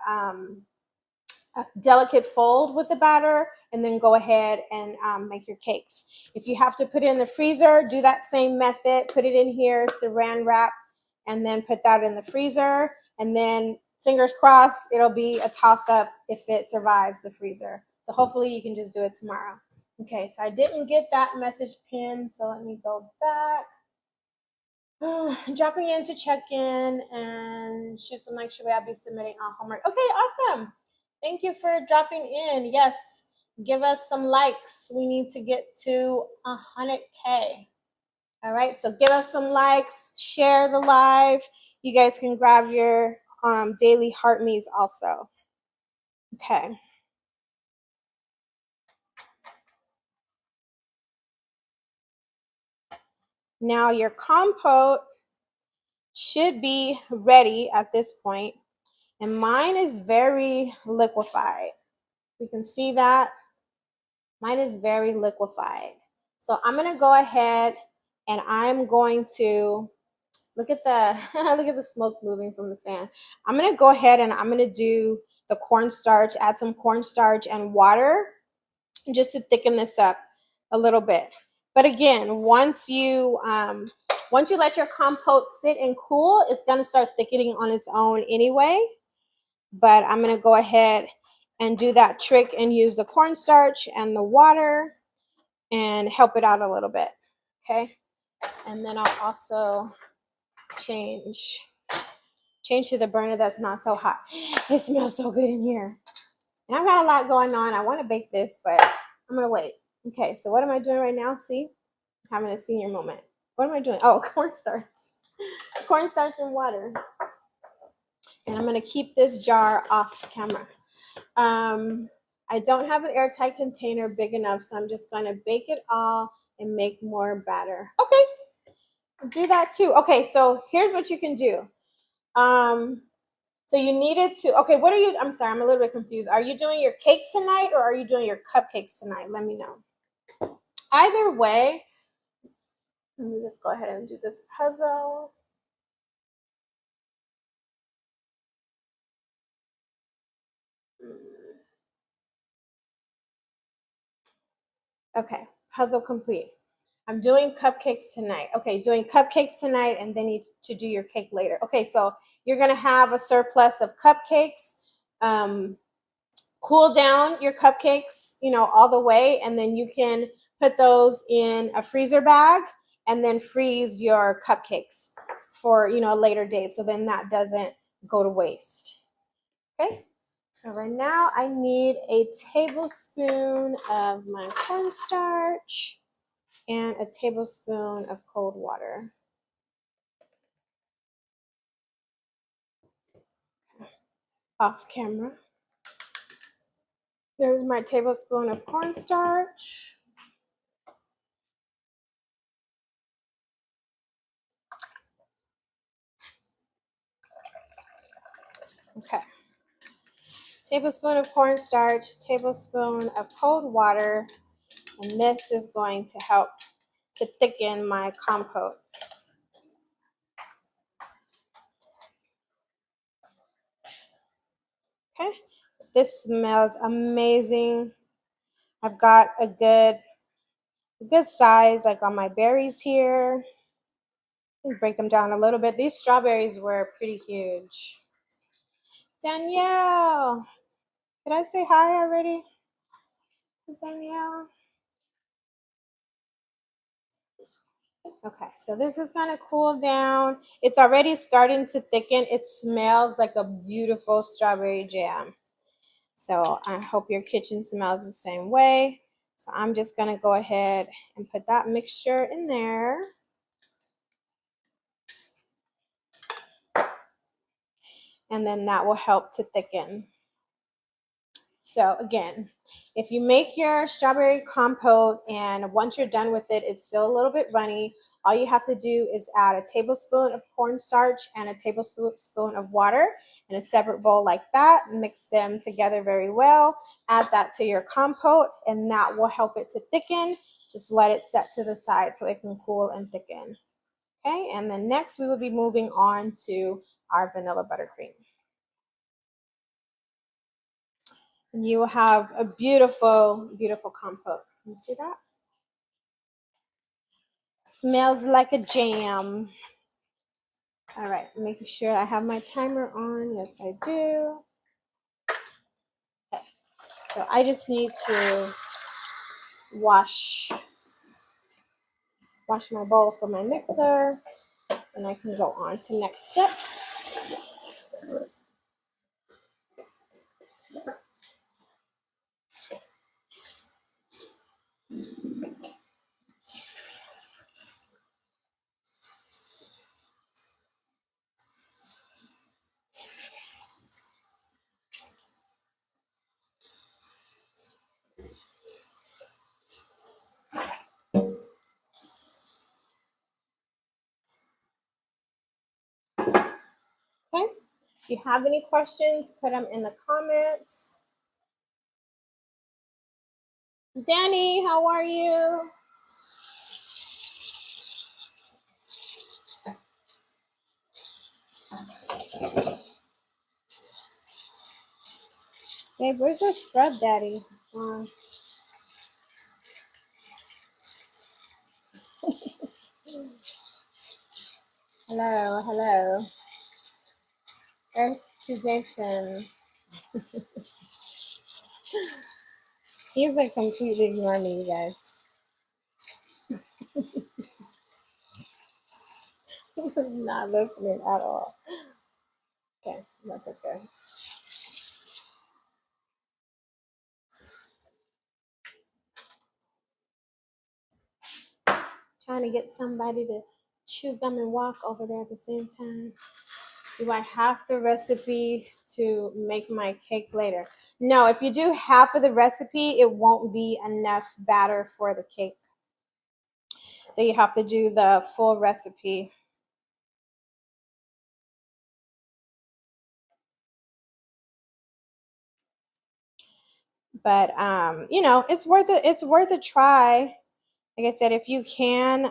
delicate fold with the batter, and then go ahead and make your cakes. If you have to put it in the freezer, do that same method. Put it in here, saran wrap, and then put that in the freezer. And then fingers crossed, it'll be a toss-up if it survives the freezer. So hopefully you can just do it tomorrow. Okay, so I didn't get that message pinned, so let me go back. Dropping in to check in and shoot some like, should I be submitting on homework? Okay, awesome. Thank you for dropping in. Yes, give us some likes. We need to get to 100K. All right, so give us some likes, share the live. You guys can grab your daily heart me's also. Okay. Now your compote should be ready at this point, and mine is very liquefied. We can see that mine is very liquefied. So I'm going to go ahead and I'm going to Look at the look at the smoke moving from the fan. I'm gonna go ahead and I'm gonna do the cornstarch, add some cornstarch and water just to thicken this up a little bit. But again, once you let your compote sit and cool, it's gonna start thickening on its own anyway. But I'm gonna go ahead and do that trick and use the cornstarch and the water and help it out a little bit. Okay. And then I'll also change to the burner that's not so hot. It smells so good in here. And I've got a lot going on. I want to bake this, but I'm going to wait. Okay, so what am I doing right now? See? I'm having a senior moment. What am I doing? Oh, cornstarch. Cornstarch and water. And I'm going to keep this jar off camera. I don't have an airtight container big enough, so I'm just going to bake it all and make more batter. Okay, do that too. Okay, so here's what you can do. So you needed to, okay, what are you, I'm sorry, I'm a little bit confused. Are you doing your cake tonight or are you doing your cupcakes tonight? Let me know. Either way, let me just go ahead and do this puzzle. Okay, puzzle complete. I'm doing cupcakes tonight. Okay, doing cupcakes tonight and then you to do your cake later. Okay, so you're gonna have a surplus of cupcakes. Cool down your cupcakes, all the way, and then you can put those in a freezer bag and then freeze your cupcakes for, a later date. So then that doesn't go to waste. Okay. So right now I need a tablespoon of my cornstarch and a tablespoon of cold water. Off camera. There's my tablespoon of cornstarch. Okay. Tablespoon of cornstarch, tablespoon of cold water, and this is going to help to thicken my compote. Okay, this smells amazing. I've got a good size like on my berries here. Break them down a little bit. These strawberries were pretty huge. Danielle, did I say hi already? Danielle. Okay, so this is going to cool down. It's already starting to thicken. It smells like a beautiful strawberry jam. So I hope your kitchen smells the same way. So I'm just going to go ahead and put that mixture in there. And then that will help to thicken. So again, if you make your strawberry compote and once you're done with it, it's still a little bit runny, all you have to do is add a tablespoon of cornstarch and a tablespoon of water in a separate bowl like that. Mix them together very well. Add that to your compote and that will help it to thicken. Just let it set to the side so it can cool and thicken. Okay, and then next we will be moving on to our vanilla buttercream. And you will have a beautiful, beautiful compote. Can you see that? Smells like a jam. All right, making sure I have my timer on. Yes, I do. Okay, so I just need to wash my bowl from my mixer, and I can go on to next steps. Okay, if you have any questions, put them in the comments. Danny, how are you? Babe, where's the scrub daddy? Hello, hello. Earth to Jason. He's like completely ignoring me, you guys. He's not listening at all. Okay, that's okay. Trying to get somebody to chew gum and walk over there at the same time. Do I have the recipe to make my cake later? No, if you do half of the recipe, it won't be enough batter for the cake. So you have to do the full recipe. But you know, it's worth it. It's worth a try. Like I said, if you can,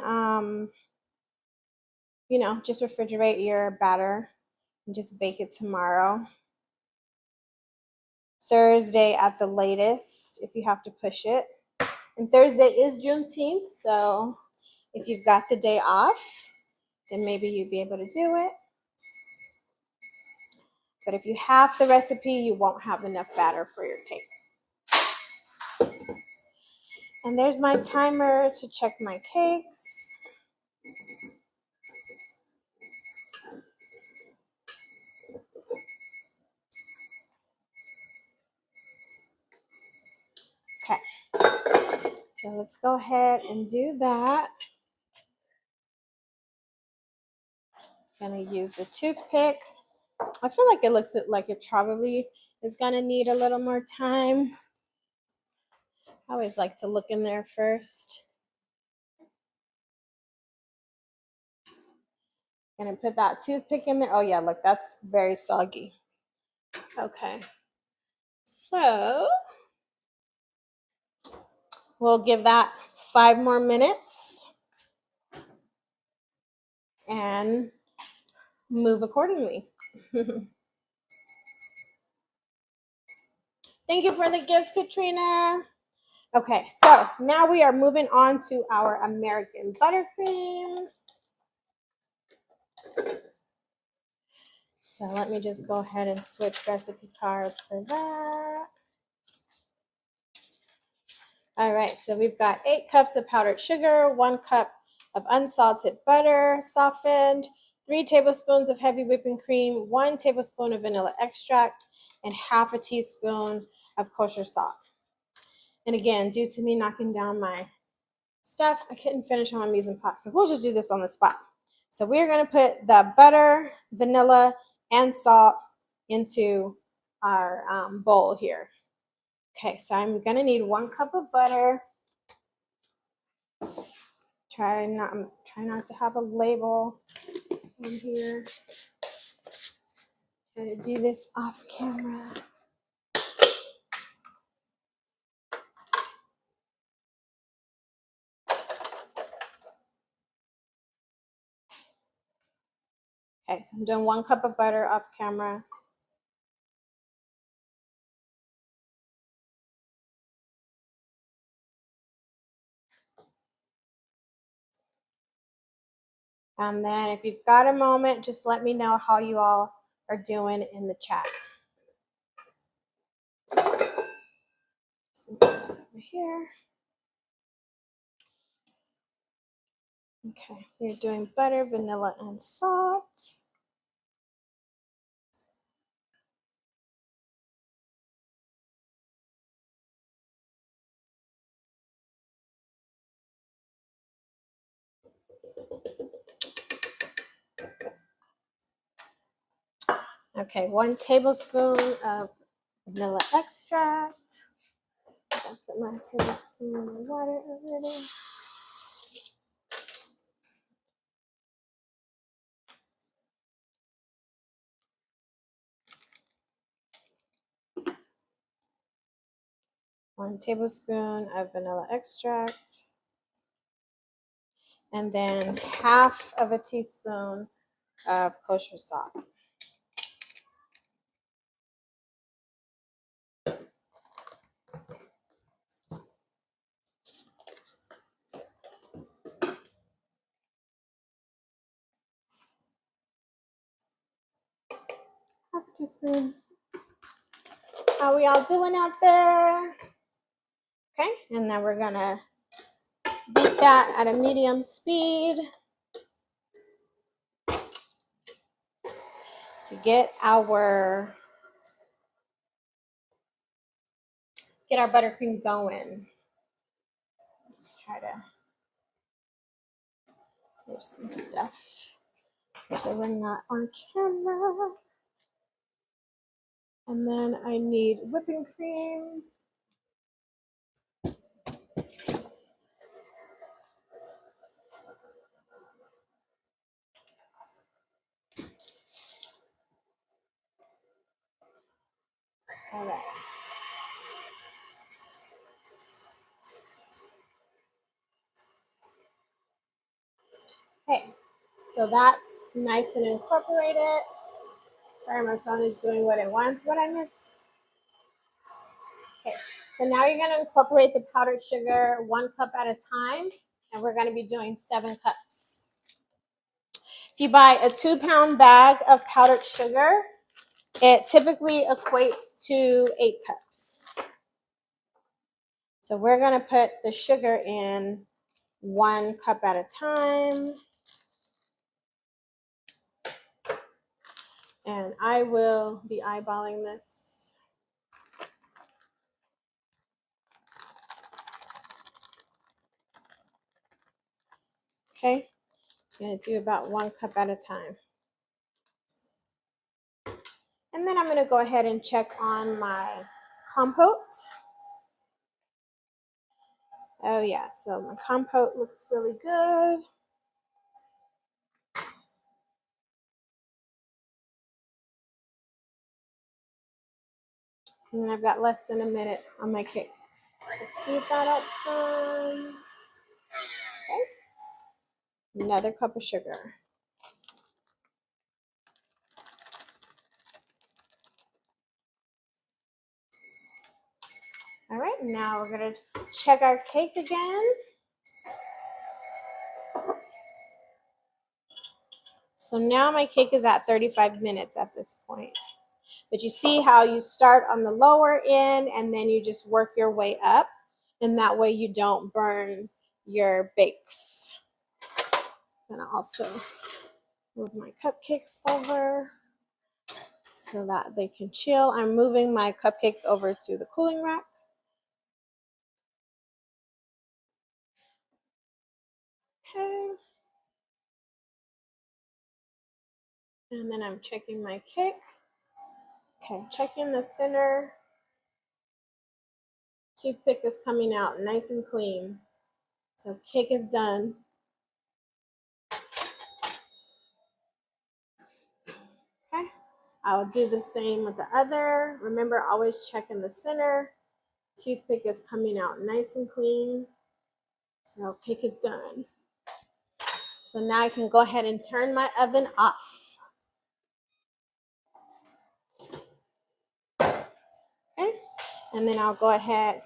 you know, just refrigerate your batter and just bake it tomorrow. Thursday at the latest, if you have to push it. And Thursday is Juneteenth, so if you've got the day off, then maybe you'd be able to do it. But if you have the recipe, you won't have enough batter for your cake. And there's my timer to check my cakes. Okay, so let's go ahead and do that. I'm gonna use the toothpick. I feel like it looks like it probably is gonna need a little more time. I always like to look in there first. Gonna put that toothpick in there. Oh yeah, look, that's very soggy. Okay, so we'll give that 5 more minutes and move accordingly. Thank you for the gifts, Katrina. Okay, so now we are moving on to our American buttercream. So let me just go ahead and switch recipe cards for that. All right, so we've got 8 cups of powdered sugar, 1 cup of unsalted butter, softened, 3 tablespoons of heavy whipping cream, 1 tablespoon of vanilla extract, and half a teaspoon of kosher salt. And again, due to me knocking down my stuff, I couldn't finish on my mise en place, so we'll just do this on the spot. So we're going to put the butter, vanilla, and salt into our bowl here. Okay, so I'm going to need 1 cup of butter. Try not to have a label on here. Try to do this off camera. Okay, so I'm doing 1 cup of butter off camera. And then if you've got a moment, just let me know how you all are doing in the chat. So this over here. Okay, you're doing butter, vanilla, and salt. Okay, 1 tablespoon of vanilla extract. I'll put my tablespoon of water over there. One tablespoon of vanilla extract. And then half of a teaspoon of kosher salt. Half a teaspoon. How we all doing out there? Okay, and then we're gonna beat that at a medium speed to get our buttercream going. Just try to move some stuff so we're not on camera. And then I need whipping cream. All right. Okay, so that's nice and incorporated. Sorry, my phone is doing what it wants. What I miss? Okay, so now you're going to incorporate the powdered sugar 1 cup at a time, and we're going to be doing 7 cups. If you buy a 2-pound bag of powdered sugar, it typically equates to 8 cups. So we're going to put the sugar in 1 cup at a time. And I will be eyeballing this. Okay, I'm going to do about 1 cup at a time. And then I'm going to go ahead and check on my compote. Oh yeah, so my compote looks really good. And then I've got less than a minute on my cake. Let's speed that up some. Okay. Another cup of sugar. All right, now we're going to check our cake again. So now my cake is at 35 minutes at this point. But you see how you start on the lower end and then you just work your way up. And that way you don't burn your bakes. I'm gonna also move my cupcakes over so that they can chill. I'm moving my cupcakes over to the cooling rack. Okay. And then I'm checking my cake. Okay, checking the center. Toothpick is coming out nice and clean. So cake is done. Okay, I'll do the same with the other. Remember, always check in the center. Toothpick is coming out nice and clean. So cake is done. So now I can go ahead and turn my oven off. Okay, and then I'll go ahead,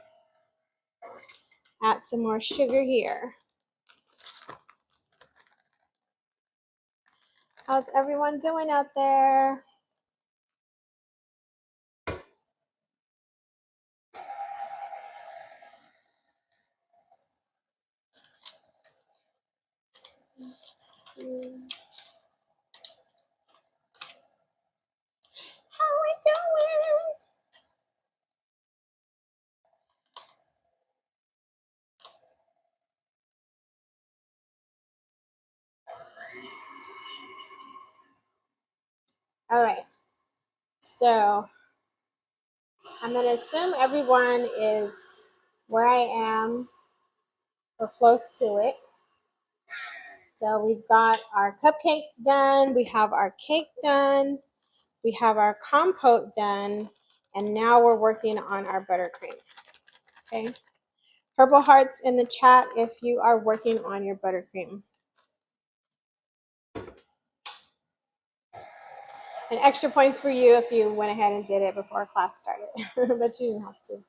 add some more sugar here. How's everyone doing out there? Let's see. How are we doing? All right, so I'm going to assume everyone is where I am or close to it. So we've got our cupcakes done, we have our cake done, we have our compote done, and now we're working on our buttercream. Okay, purple hearts in the chat if you are working on your buttercream. And extra points for you if you went ahead and did it before class started, but you didn't have to.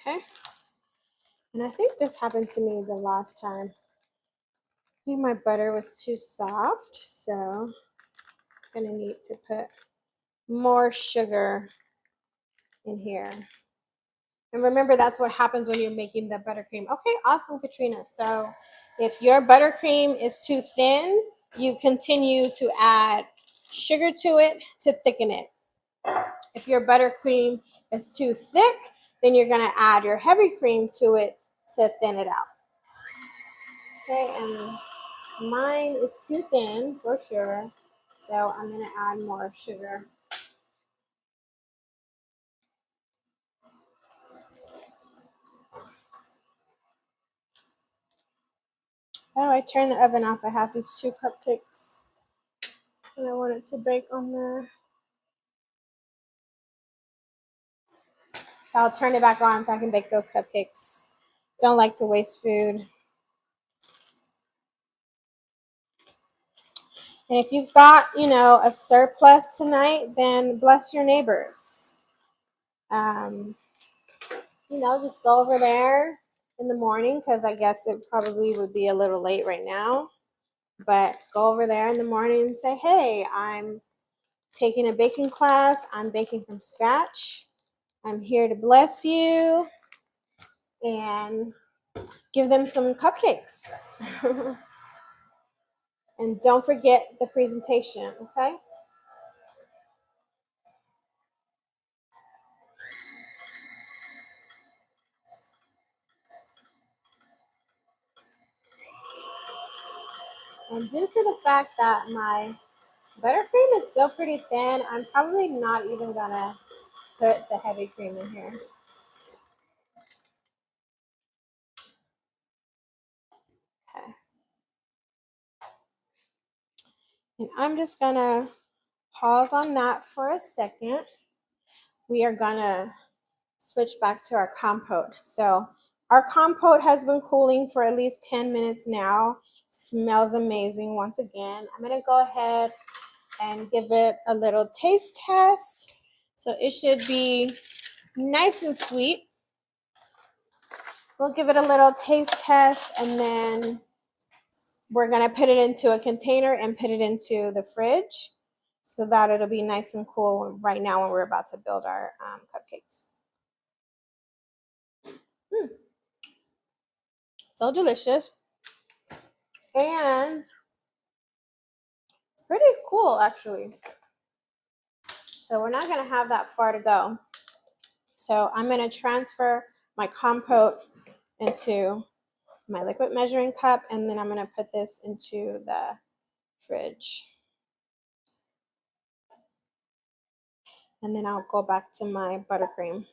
Okay. And I think this happened to me the last time. I think my butter was too soft, so I'm gonna need to put more sugar in here. And remember, that's what happens when you're making the buttercream. Okay, awesome, Katrina. So if your buttercream is too thin, you continue to add sugar to it to thicken it. If your buttercream is too thick, then you're gonna add your heavy cream to it to thin it out. Okay, and mine is too thin for sure, so I'm gonna add more sugar. Oh, I turned the oven off. I have these 2 cupcakes and I want it to bake on there. So I'll turn it back on so I can bake those cupcakes. Don't like to waste food. And if you've got, a surplus tonight, then bless your neighbors. Just go over there in the morning, because I guess it probably would be a little late right now. But go over there in the morning and say, hey, I'm taking a baking class. I'm baking from scratch. I'm here to bless you. And give them some cupcakes. And don't forget the presentation, okay? And due to the fact that my buttercream is still pretty thin, I'm probably not even gonna put the heavy cream in here. Okay. And I'm just gonna pause on that for a second. We are gonna switch back to our compote. So our compote has been cooling for at least 10 minutes now. It smells amazing once again. I'm gonna go ahead and give it a little taste test. So it should be nice and sweet. We'll give it a little taste test, and then we're gonna put it into a container and put it into the fridge so that it'll be nice and cool right now when we're about to build our cupcakes. So delicious. And it's pretty cool, actually. So we're not gonna have that far to go. So I'm gonna transfer my compote into my liquid measuring cup, and then I'm gonna put this into the fridge. And then I'll go back to my buttercream.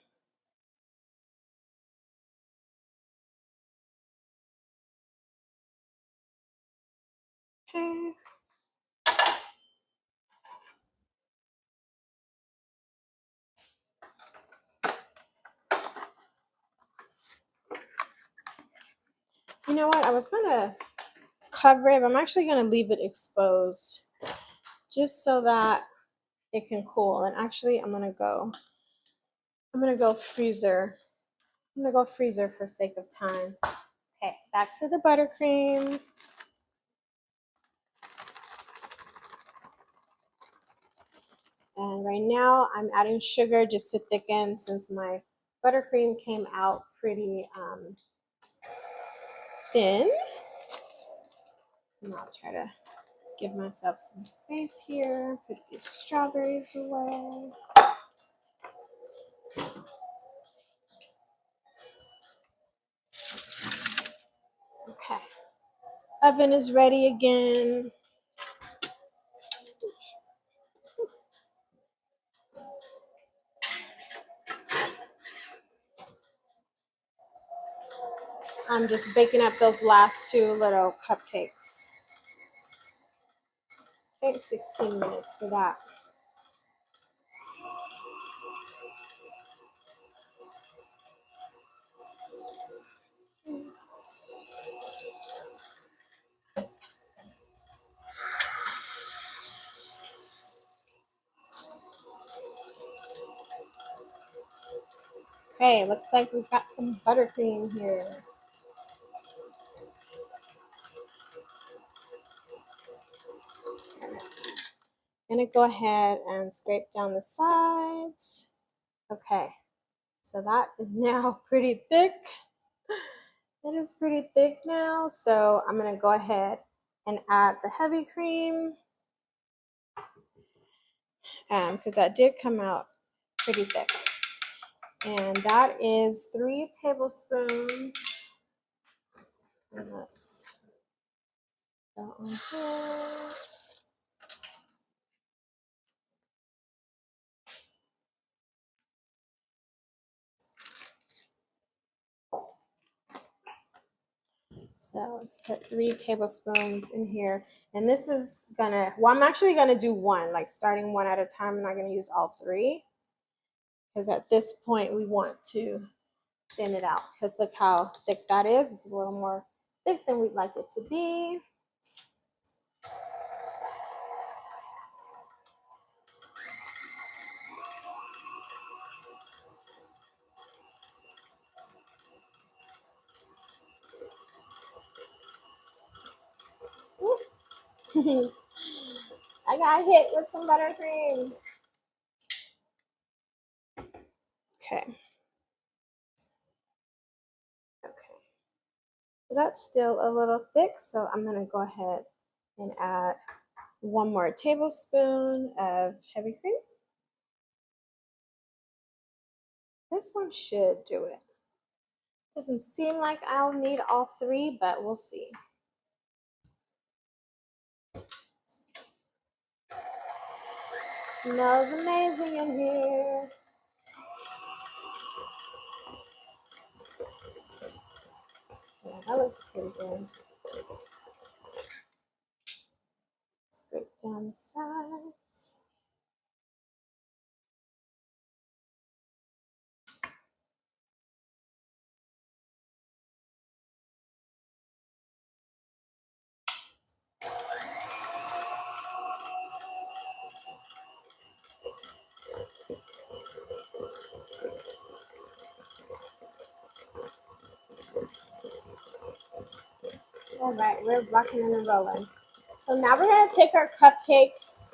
Okay. You know what? I was gonna cover it, but I'm actually gonna leave it exposed just so that it can cool. And actually, I'm gonna go freezer. I'm gonna go freezer for sake of time. Okay, back to the buttercream. And right now, I'm adding sugar just to thicken, since my buttercream came out pretty thin. And I'll try to give myself some space here. Put these strawberries away. Okay. Oven is ready again. I'm just baking up those last 2 little cupcakes. Okay, 16 minutes for that. Okay, looks like we've got some buttercream here. I'm gonna go ahead and scrape down the sides. Okay, so that is now pretty thick. It is pretty thick now, so I'm gonna go ahead and add the heavy cream because that did come out pretty thick. And that is 3 tablespoons. And let's go on here. So let's put 3 tablespoons in here. And this is gonna, well, I'm actually gonna do one, like starting one at a time. I'm not gonna use all 3. Because at this point we want to thin it out. Because look how thick that is. It's a little more thick than we'd like it to be. I got hit with some buttercream. Okay. Okay. So that's still a little thick, so I'm gonna go ahead and add 1 more tablespoon of heavy cream. This one should do it. Doesn't seem like I'll need all 3, but we'll see. Smells amazing in here. Yeah, that looks pretty good. Scrape down the sides. All right, we're rocking and rolling. So now we're gonna take our cupcakes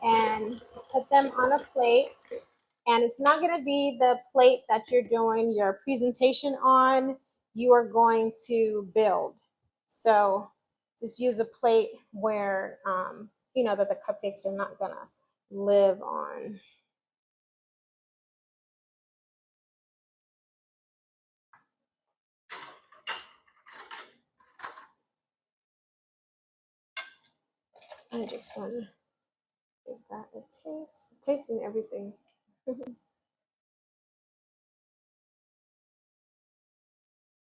and put them on a plate. And it's not gonna be the plate that you're doing your presentation on. You are going to build. So just use a plate where, you know, that the cupcakes are not gonna live on. I just wanna give that a taste. Tasting everything.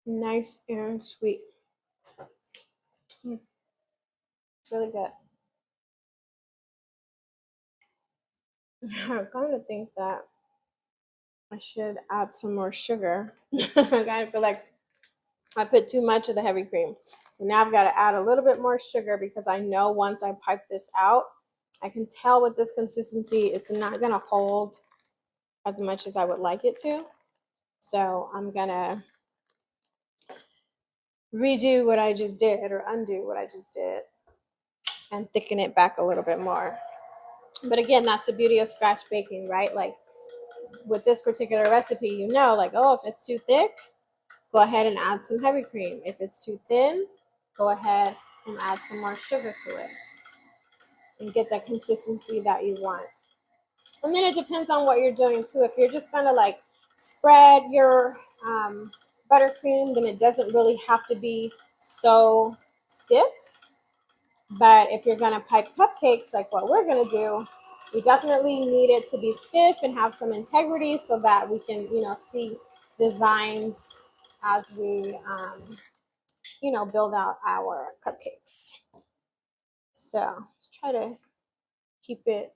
Nice and sweet. It's really good. I'm kind of think that I should add some more sugar. I kind of feel like I put too much of the heavy cream. So now I've got to add a little bit more sugar because I know once I pipe this out, I can tell with this consistency, it's not going to hold as much as I would like it to. So I'm going to redo what I just did or undo what I just did and thicken it back a little bit more. But again, that's the beauty of scratch baking, right? Like with this particular recipe, you know, like, oh, if it's too thick, go ahead and add some heavy cream. If it's too thin, go ahead and add some more sugar to it and get that consistency that you want. And then it depends on what you're doing too. If you're just gonna like spread your buttercream, then it doesn't really have to be so stiff. But if you're gonna pipe cupcakes like what we're gonna do, we definitely need it to be stiff and have some integrity so that we can, you know, see designs as we, you know, build out our cupcakes. So try to keep it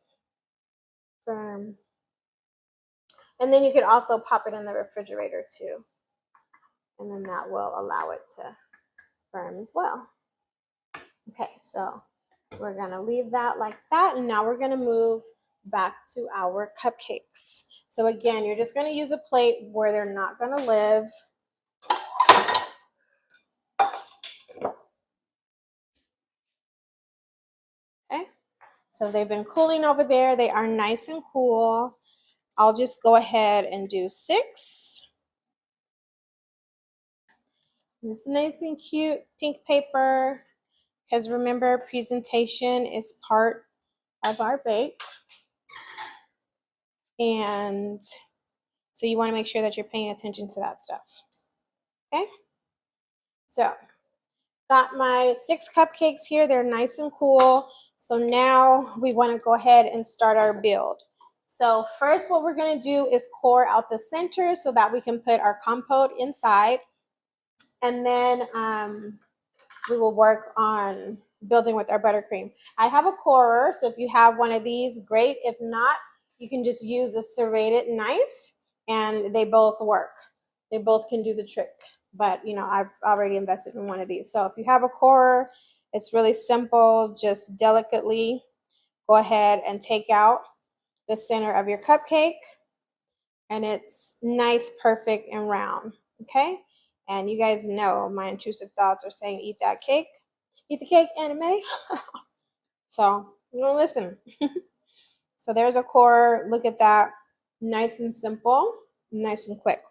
firm. And then you could also pop it in the refrigerator too. And then that will allow it to firm as well. Okay, so we're gonna leave that like that. And now we're gonna move back to our cupcakes. So again, you're just going to use a plate where they're not going to live. Okay, so they've been cooling over there. They are nice and cool. I'll just go ahead and do 6. It's nice and cute pink paper, because remember, presentation is part of our bake. And so you want to make sure that you're paying attention to that stuff. Okay, so got my 6 cupcakes here. They're nice and cool. So now we want to go ahead and start our build. So first what we're going to do is core out the center so that we can put our compote inside. And then we will work on building with our buttercream. I have a corer, so if you have one of these, great. If not, you can just use a serrated knife, and they both work. They both can do the trick. But, you know, I've already invested in one of these. So if you have a corer, it's really simple. Just delicately go ahead and take out the center of your cupcake, and it's nice, perfect, and round. Okay? And you guys know my intrusive thoughts are saying, eat that cake. Eat the cake, anime. So, you know, listen. So there's a core. Look at that. Nice and simple. Nice and quick.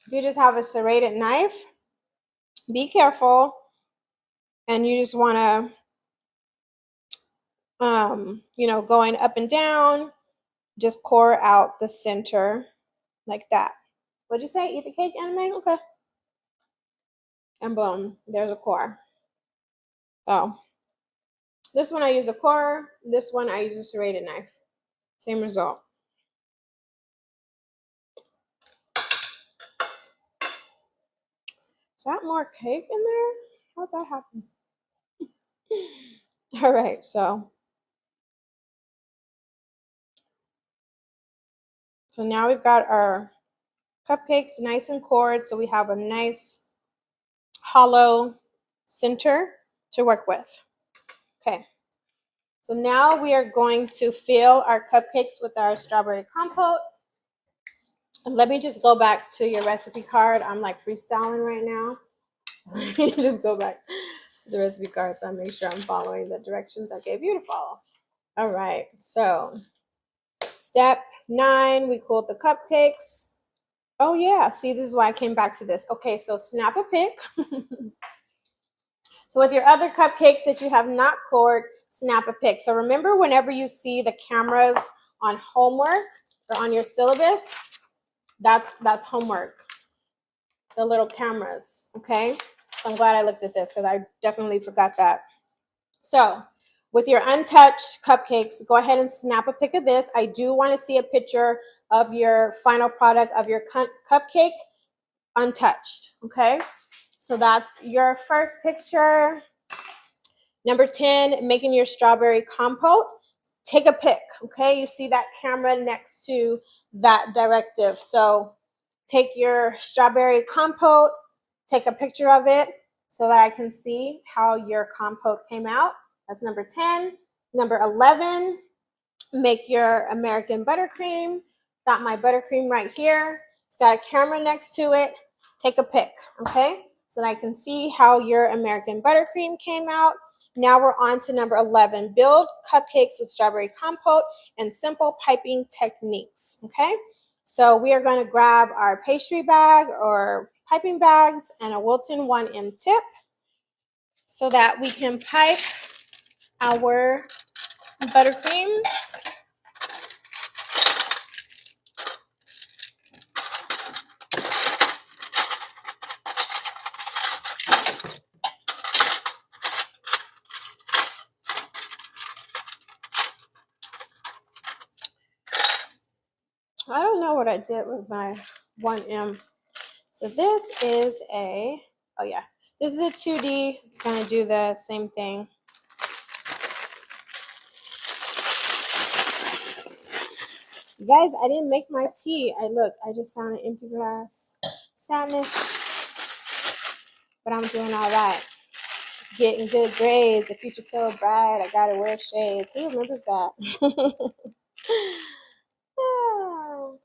If you just have a serrated knife, be careful. And you just want to, you know, going up and down, just core out the center like that. What'd you say? Eat the cake, anime? Okay. And boom, there's a core. Oh, this one I use a core. This one I use a serrated knife. Same result. Is that more cake in there? How'd that happen? All right, so now we've got our cupcakes nice and cored, so we have a nice hollow center to work with. Okay, so now we are going to fill our cupcakes with our strawberry compote. And let me just go back to your recipe card. I'm like freestyling right now. Let me just go back to the recipe card so I make sure I'm following the directions I gave you to follow. All right, so step 9, we cooled the cupcakes. Oh yeah, see, this is why I came back to this. Okay, so snap a pic. So with your other cupcakes that you have not cored, snap a pic. So remember, whenever you see the cameras on homework or on your syllabus, that's homework. The little cameras, okay? So I'm glad I looked at this because I definitely forgot that. So with your untouched cupcakes, go ahead and snap a pic of this. I do want to see a picture of your final product of your cupcake untouched, okay? So that's your first picture. Number 10, making your strawberry compote. Take a pic, okay? You see that camera next to that directive. So take your strawberry compote, take a picture of it so that I can see how your compote came out. That's number 10. Number 11, make your American buttercream. Got my buttercream right here. It's got a camera next to it. Take a pic, okay? So that I can see how your American buttercream came out. Now we're on to number 11, build cupcakes with strawberry compote and simple piping techniques, okay? So we are going to grab our pastry bag or piping bags and a Wilton 1M tip so that we can pipe our buttercream. I don't know what I did with my 1M. So this is a, oh yeah, this is a 2D. It's going to do the same thing. You guys, I didn't make my tea. I just found an empty glass. Sadness. But I'm doing all right. getting good grades. The future's so bright, I gotta wear shades. Who remembers that? Oh,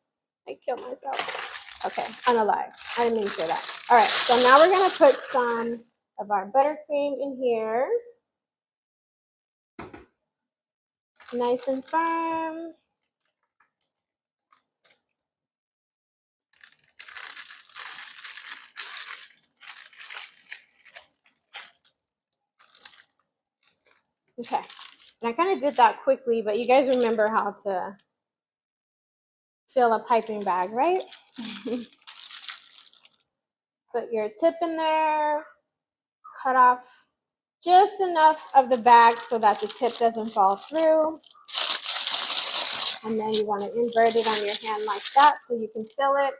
I killed myself. Okay, unalive. I didn't mean to say that. All right, so now we're gonna put some of our buttercream in here. Nice and firm. Okay, and I kind of did that quickly, but you guys remember how to fill a piping bag, right? Put your tip in there, cut off just enough of the bag so that the tip doesn't fall through. And then you want to invert it on your hand like that so you can fill it.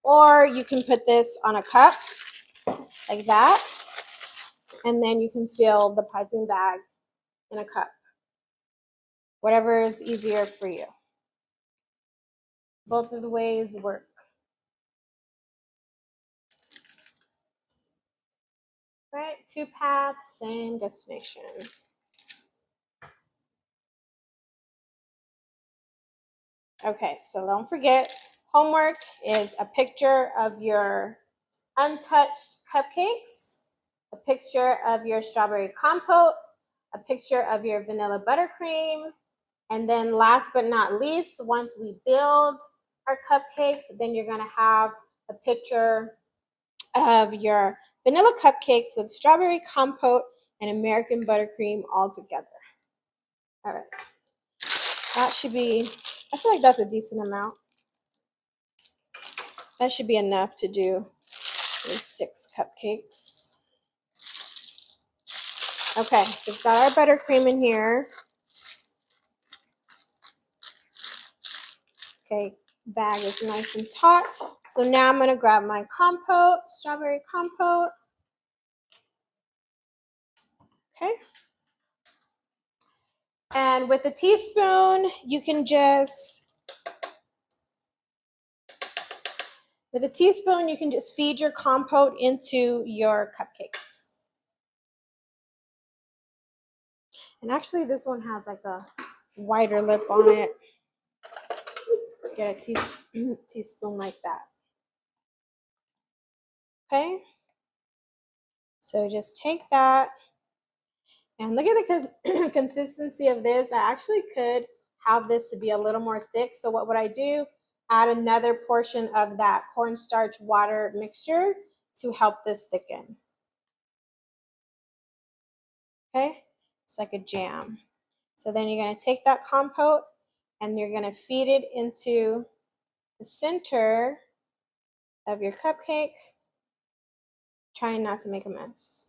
Or you can put this on a cup like that. And then you can fill the piping bag in a cup. Whatever is easier for you. Both of the ways work. Right, 2 paths, same destination. Okay, so don't forget, homework is a picture of your untouched cupcakes, a picture of your strawberry compote, a picture of your vanilla buttercream, and then last but not least, once we build our cupcake, then you're gonna have a picture of your vanilla cupcakes with strawberry compote and American buttercream all together. All right, that should be, I feel like that's a decent amount. That should be enough to do 6 cupcakes. Okay, so we've got our buttercream in here. Okay, bag is nice and taut. So now I'm gonna grab my compote, strawberry compote. Okay. And with a teaspoon, you can just feed your compote into your cupcakes. And actually this one has like a wider lip on it. Get a teaspoon like that. Okay. So just take that and look at the consistency of this. I actually could have this to be a little more thick. So what would I do? Add another portion of that cornstarch water mixture to help this thicken. Okay, it's like a jam. So then you're going to take that compote and you're going to feed it into the center of your cupcake, trying not to make a mess.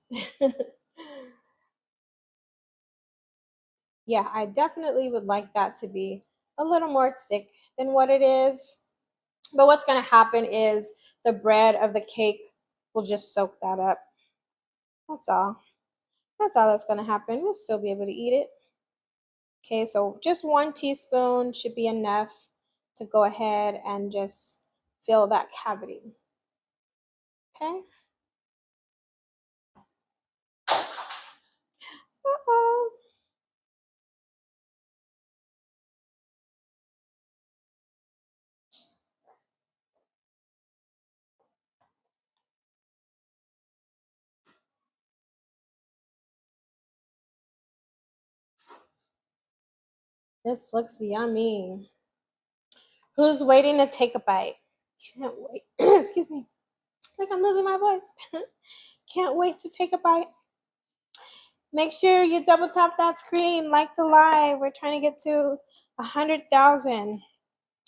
Yeah, I definitely would like that to be a little more thick than what it is. But what's going to happen is the bread of the cake will just soak that up. That's all. That's all that's going to happen. We'll still be able to eat it. Okay, so just 1 teaspoon should be enough to go ahead and just fill that cavity. Okay. Uh-oh. This looks yummy. Who's waiting to take a bite? Can't wait. Excuse me. Like I'm losing my voice. Can't wait to take a bite. Make sure you double tap that screen, like the live. We're trying to get to 100,000.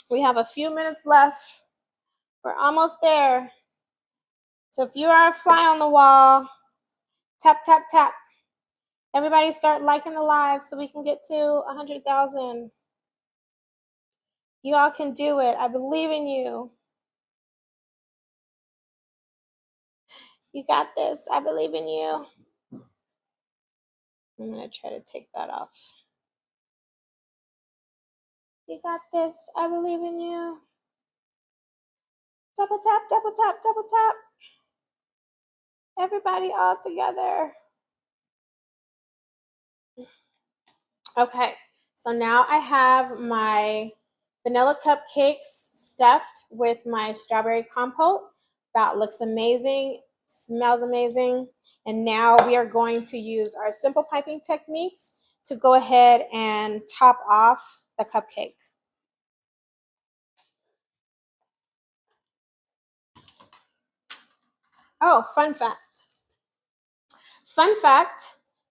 We have a few minutes left. We're almost there. So if you are a fly on the wall, tap, tap, tap. Everybody start liking the live so we can get to 100,000. You all can do it. I believe in you. You got this. I believe in you. I'm going to try to take that off. You got this. I believe in you. Double tap, double tap, double tap. Everybody all together. Okay, so now I have my vanilla cupcakes stuffed with my strawberry compote. That looks amazing, smells amazing. And now we are going to use our simple piping techniques to go ahead and top off the cupcake. Oh, fun fact. Fun fact,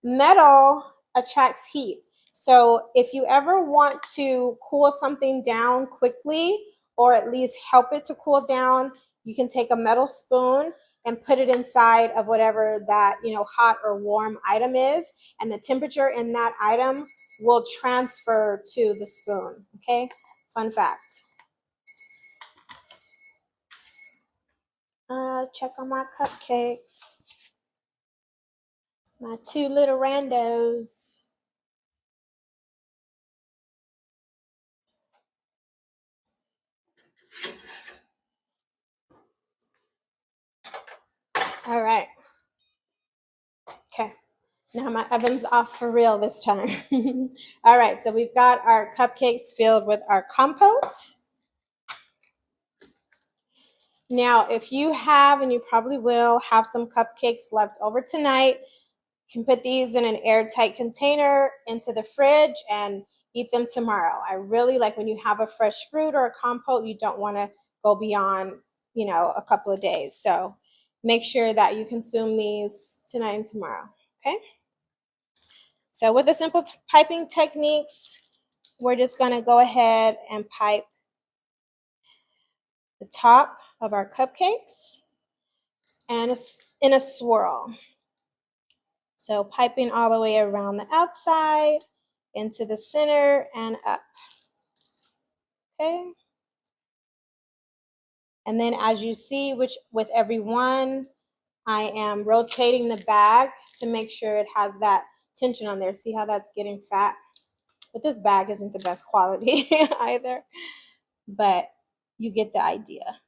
metal attracts heat. So if you ever want to cool something down quickly, or at least help it to cool down, you can take a metal spoon and put it inside of whatever that, hot or warm item is, and the temperature in that item will transfer to the spoon. Okay, fun fact. Check on my cupcakes. My two little randos. All right. Okay. Now my oven's off for real this time. All right, so we've got our cupcakes filled with our compote. Now, if you have, and you probably will, have some cupcakes left over tonight, you can put these in an airtight container into the fridge and eat them tomorrow. I really like when you have a fresh fruit or a compote, you don't want to go beyond, a couple of days. So make sure that you consume these tonight and tomorrow, okay? So with the simple piping techniques, we're just going to go ahead and pipe the top of our cupcakes and in a swirl. So piping all the way around the outside, into the center, and up. Okay. And then as you see, with every one, I am rotating the bag to make sure it has that tension on there. See how that's getting fat? But this bag isn't the best quality either, but you get the idea.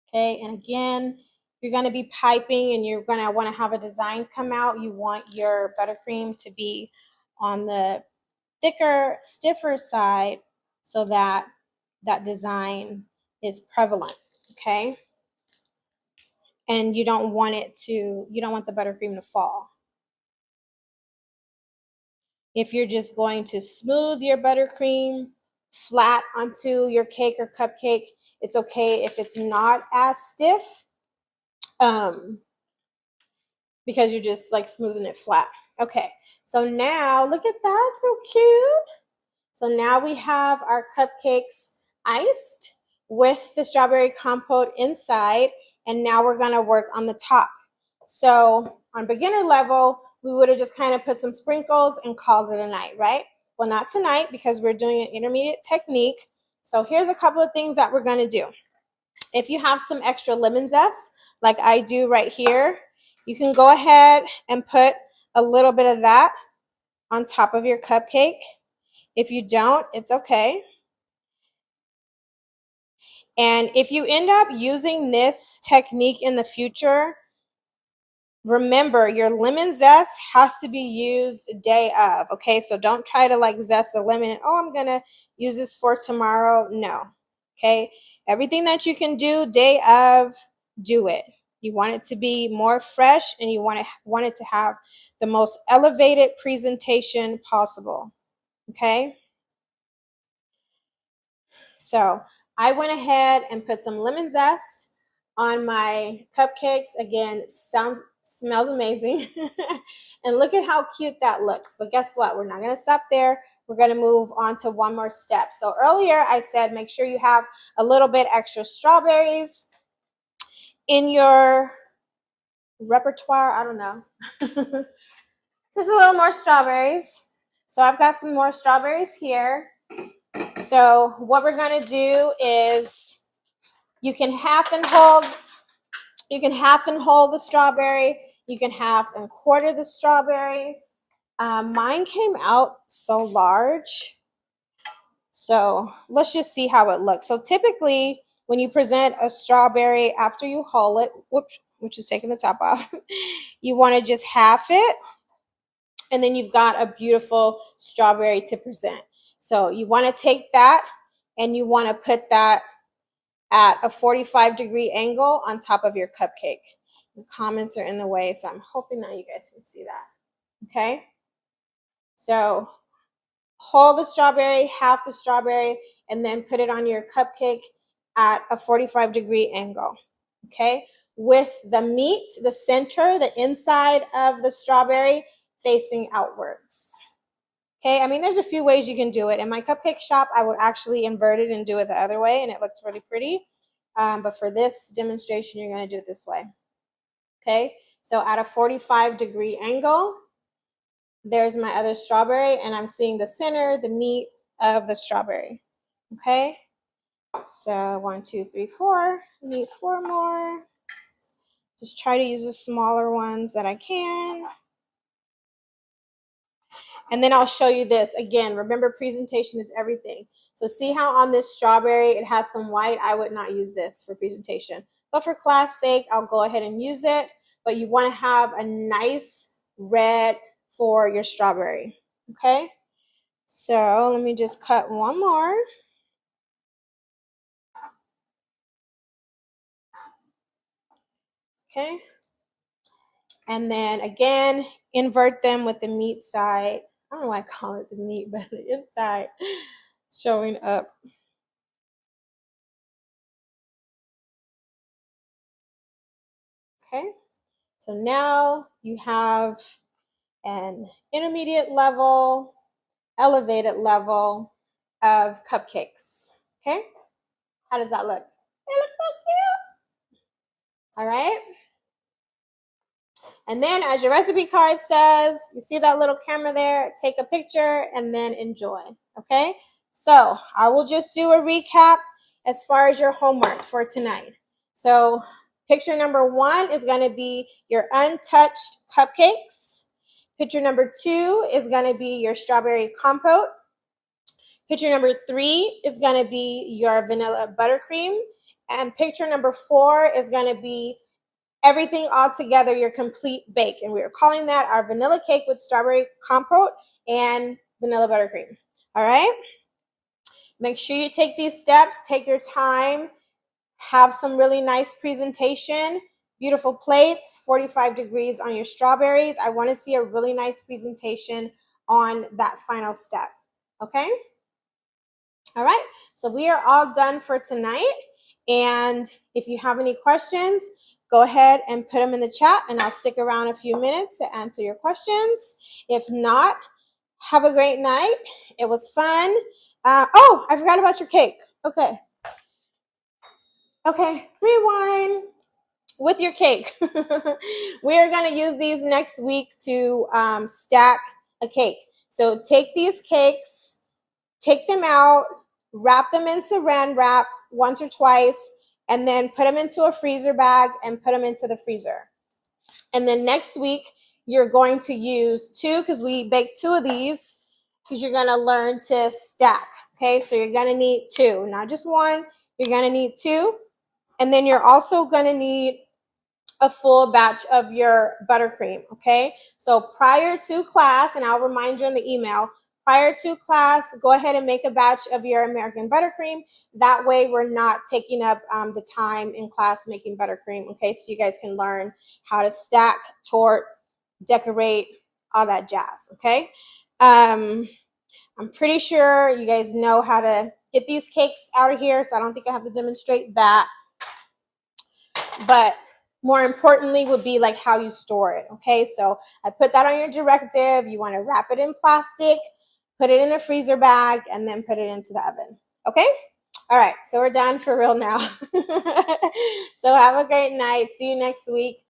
Okay, and again, you're going to be piping and you're going to want to have a design come out. You want your buttercream to be on the thicker, stiffer side so that that design is prevalent, okay? And you don't want the buttercream to fall. If you're just going to smooth your buttercream flat onto your cake or cupcake, it's okay if it's not as stiff, because you're just like smoothing it flat. Okay, so now look at that, so cute. So now we have our cupcakes iced with the strawberry compote inside, and now we're gonna work on the top. So on beginner level, we would have just kind of put some sprinkles and called it a night, right? Well, not tonight, because we're doing an intermediate technique. So here's a couple of things that we're gonna do. If you have some extra lemon zest, like I do right here, you can go ahead and put a little bit of that on top of your cupcake. If you don't, it's okay. And if you end up using this technique in the future, remember your lemon zest has to be used day of, okay? So don't try to like zest a lemon and, oh, I'm gonna use this for tomorrow. No, okay? Everything that you can do day of, do it. You want it to be more fresh, and you want it to have the most elevated presentation possible, okay? So I went ahead and put some lemon zest on my cupcakes. Again, smells amazing. And look at how cute that looks. But guess what? We're not going to stop there. We're going to move on to one more step. So earlier I said make sure you have a little bit extra strawberries in your repertoire. I don't know. Just a little more strawberries. So I've got some more strawberries here. So what we're going to do is you can half and hold the strawberry. You can half and quarter the strawberry. Mine came out so large. So let's just see how it looks. So typically when you present a strawberry after you hull it, which is taking the top off, you want to just half it And then you've got a beautiful strawberry to present. So you want to take that and you want to put that at a 45-degree angle on top of your cupcake. The comments are in the way, so I'm hoping that you guys can see that. Okay? So hold the strawberry, half the strawberry, and then put it on your cupcake at a 45-degree angle. Okay? With the meat, the center, the inside of the strawberry facing outwards. Okay, I mean, there's a few ways you can do it. In my cupcake shop, I would actually invert it and do it the other way, and it looks really pretty. But for this demonstration, you're going to do it this way. Okay, so at a 45-degree angle, there's my other strawberry, and I'm seeing the center, the meat of the strawberry. Okay, so 1, 2, 3, 4. I need 4 more. Just try to use the smaller ones that I can. And then I'll show you this. Again, remember, presentation is everything. So see how on this strawberry it has some white? I would not use this for presentation. But for class sake, I'll go ahead and use it. But you want to have a nice red for your strawberry. Okay? So let me just cut one more. Okay? And then again, invert them with the meat side. I don't know why I call it the meat, but the inside showing up. Okay, so now you have an intermediate level, elevated level of cupcakes. Okay, how does that look? It looks so cute. All right. And then, as your recipe card says, you see that little camera there, take a picture and then enjoy. Okay, so I will just do a recap as far as your homework for tonight. So picture number 1 is going to be your untouched cupcakes. Picture number 2 is going to be your strawberry compote. Picture number 3 is going to be your vanilla buttercream. And picture number 4 is going to be everything all together, your complete bake. And we are calling that our vanilla cake with strawberry compote and vanilla buttercream. All right? Make sure you take these steps, take your time, have some really nice presentation, beautiful plates, 45 degrees on your strawberries. I want to see a really nice presentation on that final step. Okay? All right, so we are all done for tonight. And if you have any questions, go ahead and put them in the chat and I'll stick around a few minutes to answer your questions. If not, have a great night. It was fun. Oh, I forgot about your cake. Okay, rewind. With your cake. We are going to use these next week to stack a cake. So take these cakes, take them out, wrap them in saran wrap once or twice, and then put them into a freezer bag and put them into the freezer. And then next week, you're going to use 2, because we baked 2 of these, because you're going to learn to stack. Okay, so you're going to need 2, not just 1. You're going to need 2. And then you're also going to need a full batch of your buttercream. Okay, so prior to class, and I'll remind you in the email, prior to class, go ahead and make a batch of your American buttercream. That way we're not taking up the time in class making buttercream. Okay, so you guys can learn how to stack, tort, decorate, all that jazz. Okay, I'm pretty sure you guys know how to get these cakes out of here, so I don't think I have to demonstrate that. But more importantly would be like how you store it. Okay, so I put that on your directive. You want to wrap it in plastic, put it in a freezer bag, and then put it into the oven. Okay, all right, so we're done for real now. So have a great night. See you next week.